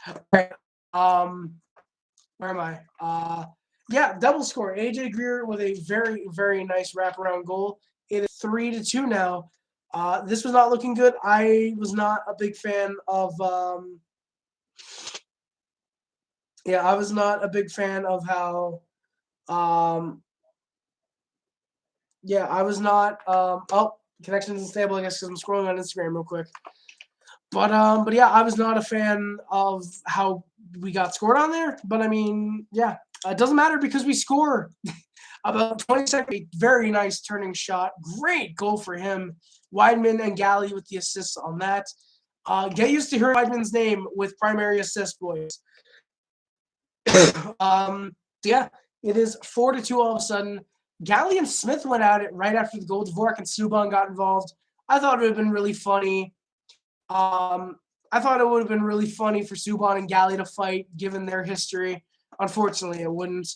Okay. Where am I? Yeah, double score. AJ Greer with a very, very nice wraparound goal. It is 3-2 now. This was not looking good. I was not a big fan of. I was not a big fan of how. I was not. Connection isn't stable. I guess because I'm scrolling on Instagram real quick. But yeah, I was not a fan of how we got scored on there. But I mean, yeah, it doesn't matter because we score. About 20 seconds, very nice turning shot. Great goal for him. Wideman and Galley with the assists on that. Get used to hearing Wideman's name with primary assist, boys. Yeah, it is 4-2 all of a sudden. Galley and Smith went at it right after the goal. Dvorak and Subban got involved. I thought it would have been really funny. I thought it would have been really funny for Subban and Galley to fight, given their history. Unfortunately, it wouldn't.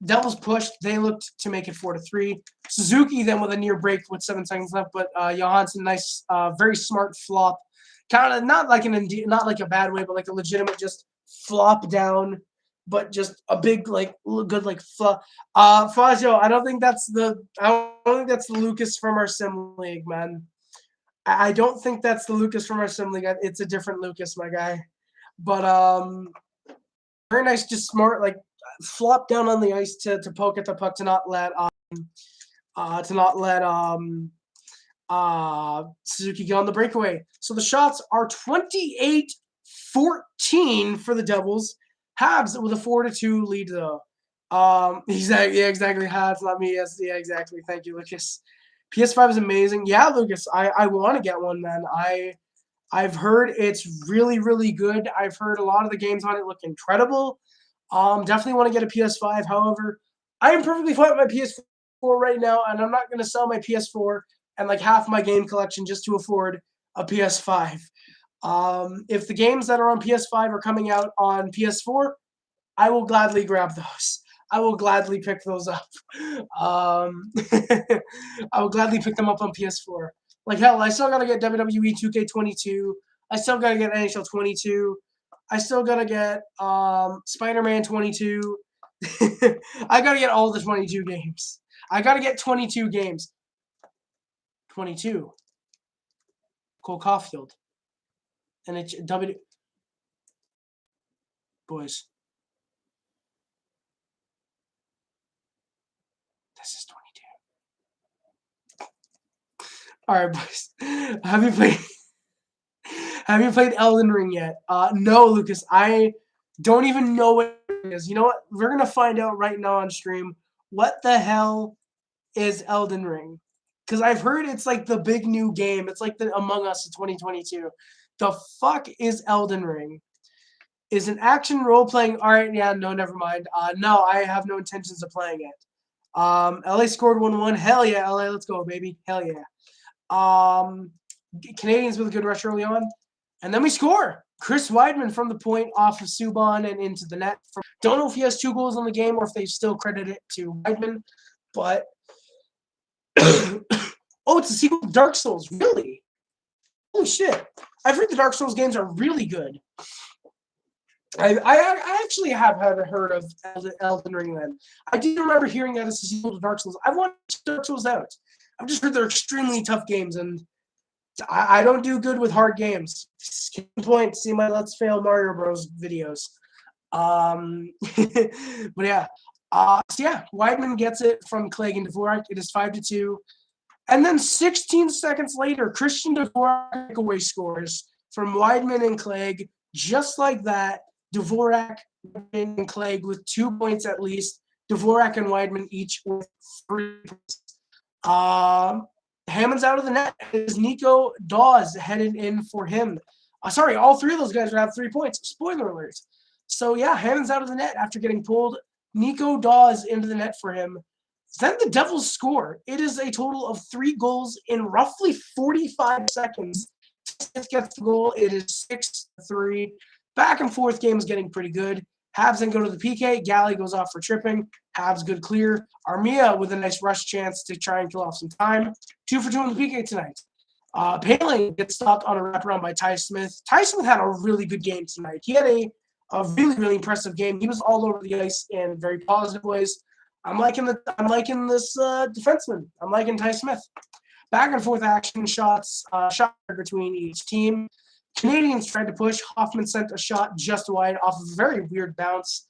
Devils pushed. They looked to make it 4-3. Suzuki then with a near break with 7 seconds left, but Johansson, nice, very smart flop. Kind of not like a bad way, but like a legitimate just flop down, but just a big good flop. Faggio, I don't think that's the Lucas from our sim league, man. I don't think that's the Lucas from our sim league. It's a different Lucas, my guy. But very nice, just smart, flop down on the ice to poke at the puck to not let Suzuki get on the breakaway. So the shots are 28-14 for the Devils. Habs with a 4-2 lead though. Exactly. It's not me. Yes, yeah, exactly. Thank you, Lucas. PS5 is amazing. Yeah, Lucas, I want to get one, man. I've heard it's really, really good. I've heard a lot of the games on it look incredible. Definitely want to get a PS5. However, I am perfectly fine with my PS4 right now, and I'm not going to sell my PS4 and half my game collection just to afford a PS5. If the games that are on PS5 are coming out on PS4, I will gladly grab those. I will gladly pick those up. I will gladly pick them up on PS4. Hell, I still gotta get WWE 2K22. I still gotta get NHL 22. I still gotta get Spider-Man 22. I gotta get all the 22 games. I gotta get 22 games. 22. Cole Caufield. And it's boys. This is 22. All right, boys. Have you played Elden Ring yet? No, Lucas. I don't even know what it is. You know what? We're gonna find out right now on stream. What the hell is Elden Ring? Because I've heard it's like the big new game. It's like the Among Us of 2022. The fuck is Elden Ring? Is an action role-playing... All right, yeah, no, never mind. No, I have no intentions of playing it. LA scored 1-1. Hell yeah, LA, let's go, baby. Hell yeah. Canadians with a good rush early on. And then we score. Chris Wideman from the point off of Subban and into the net. Don't know if he has 2 goals in the game or if they still credit it to Wideman. But... oh, it's a sequel to Dark Souls. Really? Holy shit. I've heard the Dark Souls games are really good. I actually have heard of Elden Ring then. I do remember hearing that it's a sequel to Dark Souls. I want Dark Souls out. I've just heard they're extremely tough games, and I don't do good with hard games. Point, see my Let's Fail Mario Bros. Videos. But yeah. So yeah, Wideman gets it from Clague and Dvorak. It is 5-2. And then 16 seconds later, Christian Dvorak takeaway scores from Wideman and Clague. Just like that, Dvorak and Clague with 2 points at least. Dvorak and Wideman each with 3 points. Hammond's out of the net as Nico Dawes headed in for him. Sorry, all 3 of those guys would have 3 points. Spoiler alert. So yeah, Hammond's out of the net after getting pulled. Nico Dawes into the net for him. Then the Devils score. It is a total of 3 goals in roughly 45 seconds. Smith gets the goal. It is 6-3. Back and forth game is getting pretty good. Habs then go to the PK. Galley goes off for tripping. Habs good clear. Armia with a nice rush chance to try and kill off some time. 2 for 2 on the PK tonight. Paling gets stopped on a wraparound by Ty Smith. Ty Smith had a really good game tonight. He had a really, really impressive game. He was all over the ice in very positive ways. I'm liking this defenseman. I'm liking Ty Smith. Back and forth action shots, shot between each team. Canadians tried to push. Hoffman sent a shot just wide off of a very weird bounce.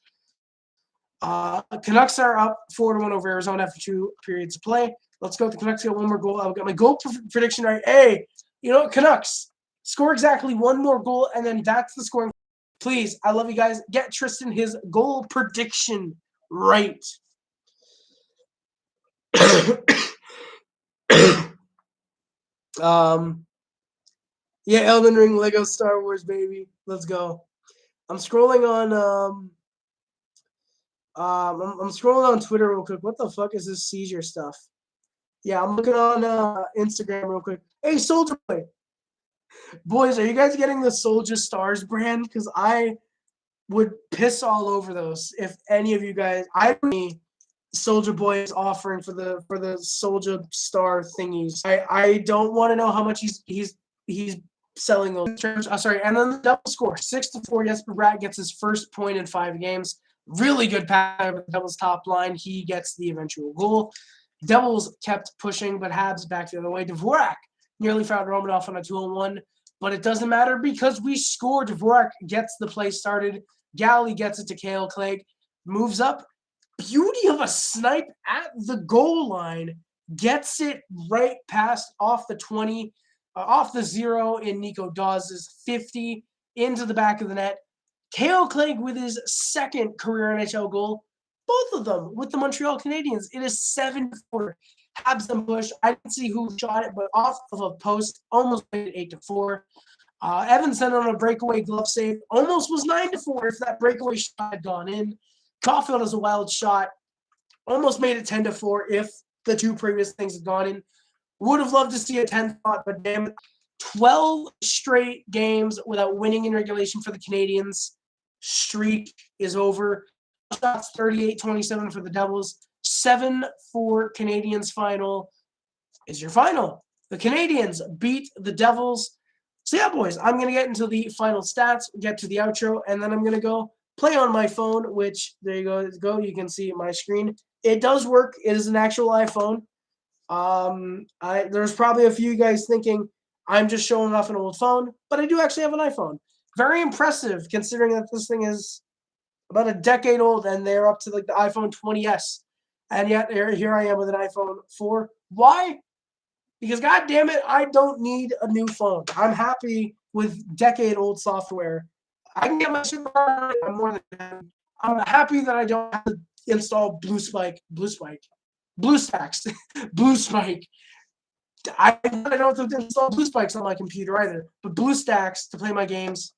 Canucks are up 4-1 over Arizona after 2 periods of play. Let's go with the Canucks. Get 1 more goal. I've got my goal prediction right. Hey, you know what, Canucks? Score exactly 1 more goal, and then that's the scoring. Please, I love you guys. Get Tristan his goal prediction right. Yeah, Elden Ring, Lego Star Wars, baby. Let's go. I'm scrolling on I'm scrolling on Twitter real quick. What the fuck is this seizure stuff? Yeah, I'm looking on Instagram real quick. Hey, Soldier Boy. Boys, are you guys getting the Soldier Stars brand? Because I would piss all over those if any of you guys. Soldier Boy is offering for the Soldier Star thingies. I don't want to know how much he's selling those. Sorry, and then the double score 6-4. Jesper Bratt gets his first point in 5 games. Really good pass with the Devils top line. He gets the eventual goal. Devils kept pushing, but Habs back the other way. Dvorak nearly found Romanov on a 2-on-1, but it doesn't matter because we scored. Dvorak gets the play started. Galley gets it to Kale Clague. Moves up. Beauty of a snipe at the goal line. Gets it right past off the 20, off the 0 in Nico Dawes' 50 into the back of the net. Kale Clague with his 2nd career NHL goal. Both of them with the Montreal Canadiens. It is 7-4. Habs them push. I didn't see who shot it, but off of a post, almost made it 8-4. Evanson on a breakaway glove save. Almost was 9-4 if that breakaway shot had gone in. Caufield has a wild shot. Almost made it 10-4 if the 2 previous things had gone in. Would have loved to see a 10 spot, but damn it. 12 straight games without winning in regulation for the Canadiens. Streak is over. Shots 38-27 for the Devils. 7-4 Canadiens final is your final. The Canadiens beat the Devils. So yeah, boys, I'm going to get into the final stats, get to the outro, and then I'm going to go play on my phone, which, there you go. You can see my screen. It does work. It is an actual iPhone. There's probably a few of you guys thinking I'm just showing off an old phone, but I do actually have an iPhone. Very impressive considering that this thing is about a decade old, and they're up to like the iPhone 20s. And yet here I am with an iPhone 4. Why? Because God damn it, I don't need a new phone. I'm happy with decade-old software. I can get my Super Mario. I'm more than happy. I'm happy that I don't have to install BlueStacks, Blue Spike. I don't have to install BlueSpikes on my computer either. But BlueStacks to play my games.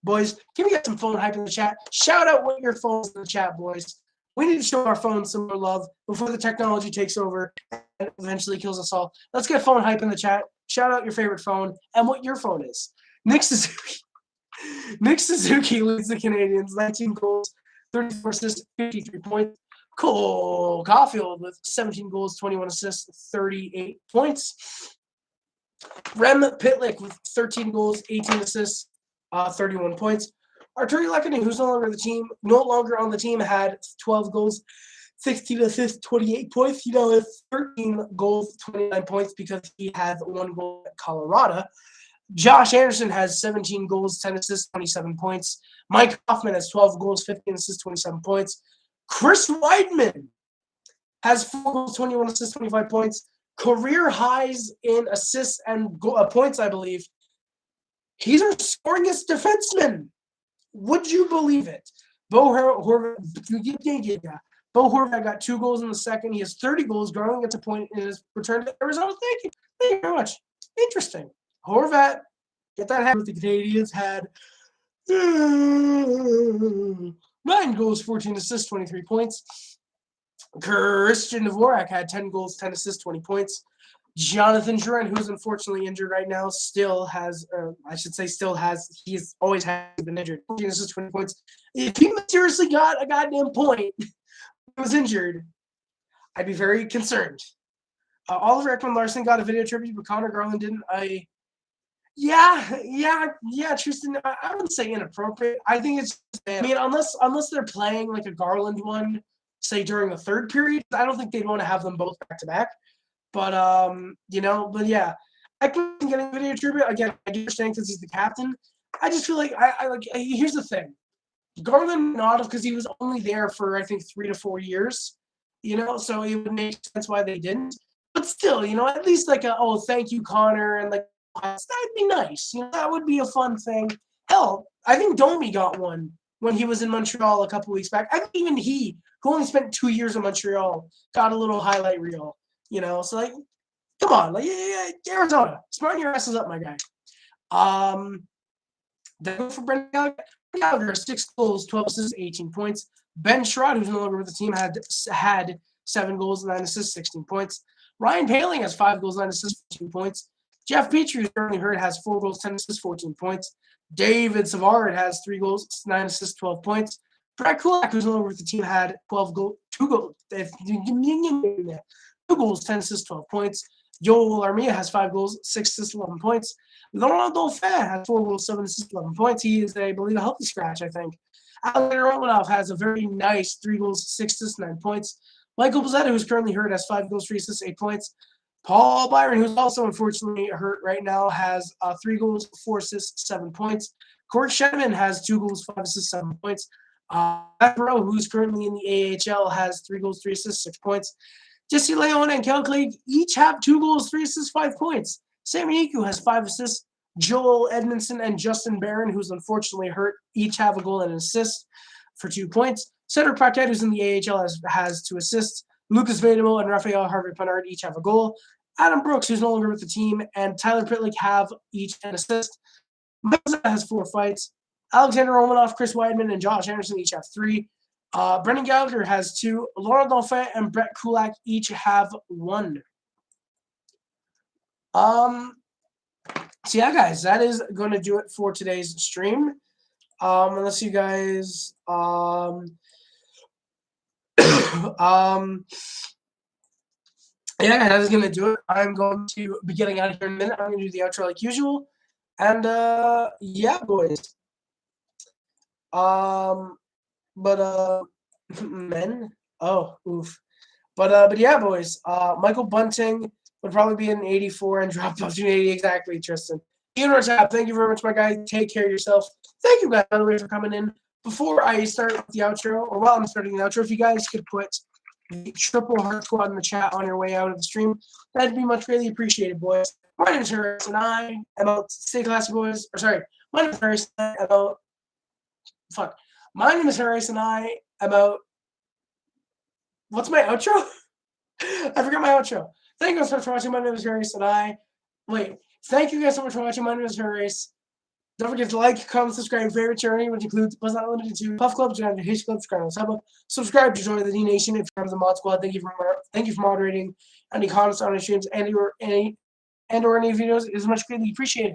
Boys, can we get some phone hype in the chat? Shout out what your phones in the chat, boys. We need to show our phones some more love before the technology takes over and eventually kills us all. Let's get phone hype in the chat. Shout out your favorite phone and what your phone is. Nick Suzuki leads the Canadiens, 19 goals, 34 assists, 53 points. Cole Caufield with 17 goals, 21 assists, 38 points. Rem Pitlick with 13 goals, 18 assists, 31 points. Arturi Lehkonen, who's no longer on the team, had 12 goals, 16 assists, 28 points. You know, it's 13 goals, 29 points because he had 1 goal at Colorado. Josh Anderson has 17 goals, 10 assists, 27 points. Mike Hoffman has 12 goals, 15 assists, 27 points. Chris Wideman has 4 goals, 21 assists, 25 points. Career highs in assists and points, I believe. He's our scoringest defenseman. Would you believe it? Bo Horvat got 2 goals in the second. He has 30 goals. Garland gets a point in his return to Arizona. Thank you. Thank you very much. Interesting. Horvat, get that hat with the Canadiens, had 9 goals, 14 assists, 23 points. Christian Dvorak had 10 goals, 10 assists, 20 points. Jonathan Drouin, who's unfortunately injured right now, he's always been injured. 14 assists, 20 points. If he seriously got a goddamn point when he was injured, I'd be very concerned. Oliver Ekman-Larsson got a video tribute, but Connor Garland didn't. Tristan, I wouldn't say inappropriate. I think it's unless they're playing like a Garland one, say during the third period, I don't think they'd want to have them both back to back. But yeah, Ekman getting video tribute again. I understand because he's the captain. I just feel like here's the thing, Garland not because he was only there for I think 3 to 4 years, so it would make sense why they didn't. But still, at least like thank you, Connor, and like that'd be nice. That would be a fun thing. Hell, I think Domi got one when he was in Montreal a couple weeks back. I think even he, who only spent 2 years in Montreal, got a little highlight reel. So like, come on, like Arizona, smarten your asses up, my guy. Then for Brendan Gallagher, 6 goals, 12 assists, 18 points. Ben Sherrod, who's no longer with the team, had 7 goals, 9 assists, 16 points. Ryan Poehling has 5 goals, 9 assists, 14 points. Jeff Petrie, who's currently hurt, has 4 goals, 10 assists, 14 points. David Savard has 3 goals, 9 assists, 12 points. Brett Kulak, who's no longer with the team, had 2 goals, 2 goals, 10 assists, 12 points. Joel Armia has 5 goals, 6 assists, 11 points. Laurent Dauphin has 4 goals, 7 assists, 11 points. He is, I believe, a healthy scratch, I think. Alexander Romanov has a very nice 3 goals, 6 assists, 9 points. Michael Pizzetta, who's currently hurt, has 5 goals, 3 assists, 8 points. Paul Byron, who's also unfortunately hurt right now, has 3 goals, 4 assists, 7 points. Court Shenman has 2 goals, 5 assists, 7 points. Matt Burrow, who's currently in the AHL, has 3 goals, 3 assists, 6 points. Jesse Leon and Kale Clague each have 2 goals, 3 assists, 5 points. Sammy Niku has 5 assists. Joel Edmondson and Justin Barron, who's unfortunately hurt, each have a goal and an assist for 2 points. Cedric Paquette, who's in the AHL, has 2 assists. Lucas Vedemo and Raphael Harvey-Pinard each have a goal. Adam Brooks, who's no longer with the team, and Tyler Pitlick have each an assist. Meza has 4 fights. Alexander Romanov, Chris Wideman, and Josh Anderson each have 3. Brendan Gallagher has 2. Laurent Dauphin and Brett Kulak each have 1. So yeah, guys, that is going to do it for today's stream. Unless you guys yeah, that is going to do it. I'm going to be getting out of here in a minute. I'm going to do the outro like usual. And yeah, boys. Men. Oh, oof. But yeah, boys. Michael Bunting would probably be an 84 and drop up to an 80 exactly, Tristan. Thank you very much, my guy. Take care of yourself. Thank you guys, by the way, for coming in. before I start the outro, or while I'm starting the outro, if you guys could put the triple heart squad in the chat on your way out of the stream, that'd be much greatly appreciated, boys. My name is Harris, and I am out. Stay classy, boys. Or sorry, my name is Harris, and I am out. Fuck. My name is Harris, and I am out. What's my outro? I forgot my outro. Thank you guys so much for watching. My name is Harris, and I. Wait. Thank you guys so much for watching. My name is Harris. Don't forget to like, comment, subscribe, favorite charity, which includes but not limited to Puff Club, join the Hitch Club, subscribe to join the D Nation if you're part of the Mod Squad. Thank you for moderating. Any comments on any streams and or any videos is much greatly appreciated.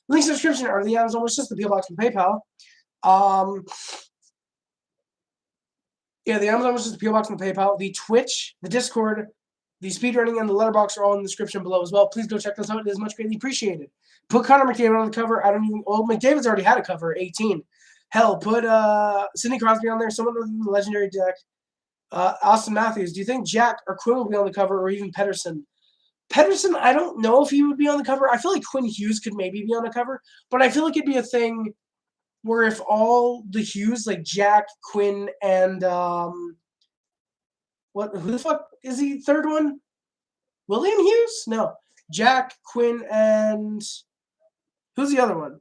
Links in the description are the Amazon wish list, the PO Box, and PayPal. Yeah, the Amazon wish list, the PO Box, and the PayPal, the Twitch, the Discord, the speedrunning, and the letterbox are all in the description below as well. Please go check those out. It is much greatly appreciated. Put Connor McDavid on the cover. I don't even. Well, McDavid's already had a cover, 18. Hell, put Sidney Crosby on there. Someone with the legendary deck. Austin Matthews. Do you think Jack or Quinn will be on the cover, or even Pettersson? Pettersson, I don't know if he would be on the cover. I feel like Quinn Hughes could maybe be on the cover, but I feel like it'd be a thing where if all the Hughes, like Jack, Quinn, and who the fuck is the third one? William Hughes? No. Jack, Quinn, and who's the other one?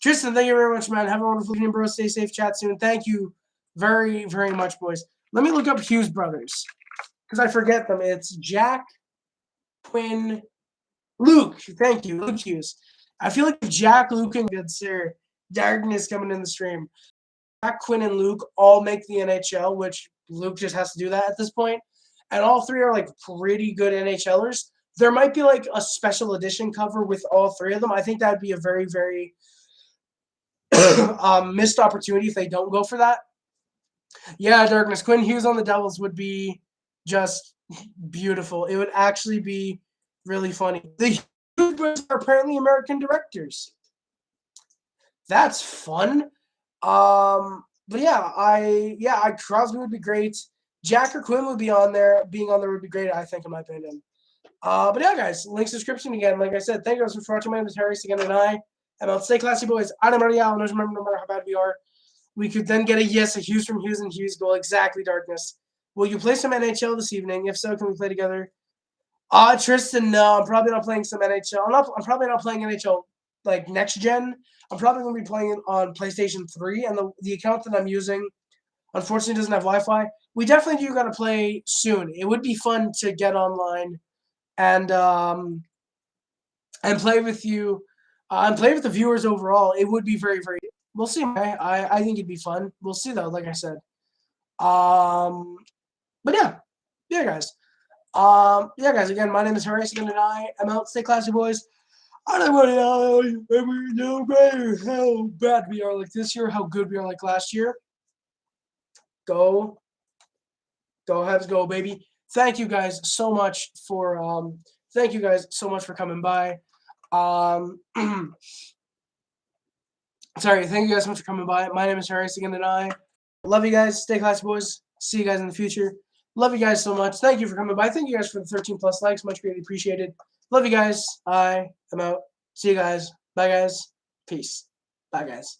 Tristan, thank you very much, man. Have a wonderful evening, bro. Stay safe. Chat soon. Thank you very, very much, boys. Let me look up Hughes brothers because I forget them. It's Jack, Quinn, Luke. Thank you, Luke Hughes. I feel like Jack, Luke, and good sir, Darkness coming in the stream. Jack, Quinn, and Luke all make the NHL, which Luke just has to do that at this point. And all three are like pretty good NHLers. There might be like a special edition cover with all three of them. I think that would be a very, very missed opportunity if they don't go for that. Yeah, Darkness. Quinn Hughes on the Devils would be just beautiful. It would actually be really funny. The Hughes brothers are apparently American directors. That's fun. But yeah, Crosby would be great. Jack or Quinn would be on there. Being on there would be great, I think, in my opinion. But yeah, guys, links in the description again. Like I said, thank you guys for watching. My name is Harris again, and I am out. Stay classy, boys. I don't remember no matter how bad we are. We could then get a Hughes from Hughes and Hughes goal. Exactly, Darkness. Will you play some NHL this evening? If so, can we play together? Tristan, no, I'm probably not playing some NHL. I'm probably not playing NHL like next gen. I'm probably going to be playing it on PlayStation 3, and the account that I'm using, unfortunately, doesn't have Wi-Fi. We definitely do got to play soon. It would be fun to get online and play with you and play with the viewers overall. It would be very, very. We'll see. I think it'd be fun. We'll see though. Like I said. But yeah, guys. Again, my name is Harris, and I am out. Stay classy, boys. I don't know how bad we are like this year, how good we are like last year. Go Habs, go, baby. Thank you guys so much for coming by. Sorry, thank you guys so much for coming by. My name is Harris again, and I love you guys. Stay classy, boys. See you guys in the future. Love you guys so much. Thank you for coming by. Thank you guys for the 13+ likes. Much greatly appreciated. Love you guys. I am out. See you guys. Bye, guys. Peace. Bye, guys.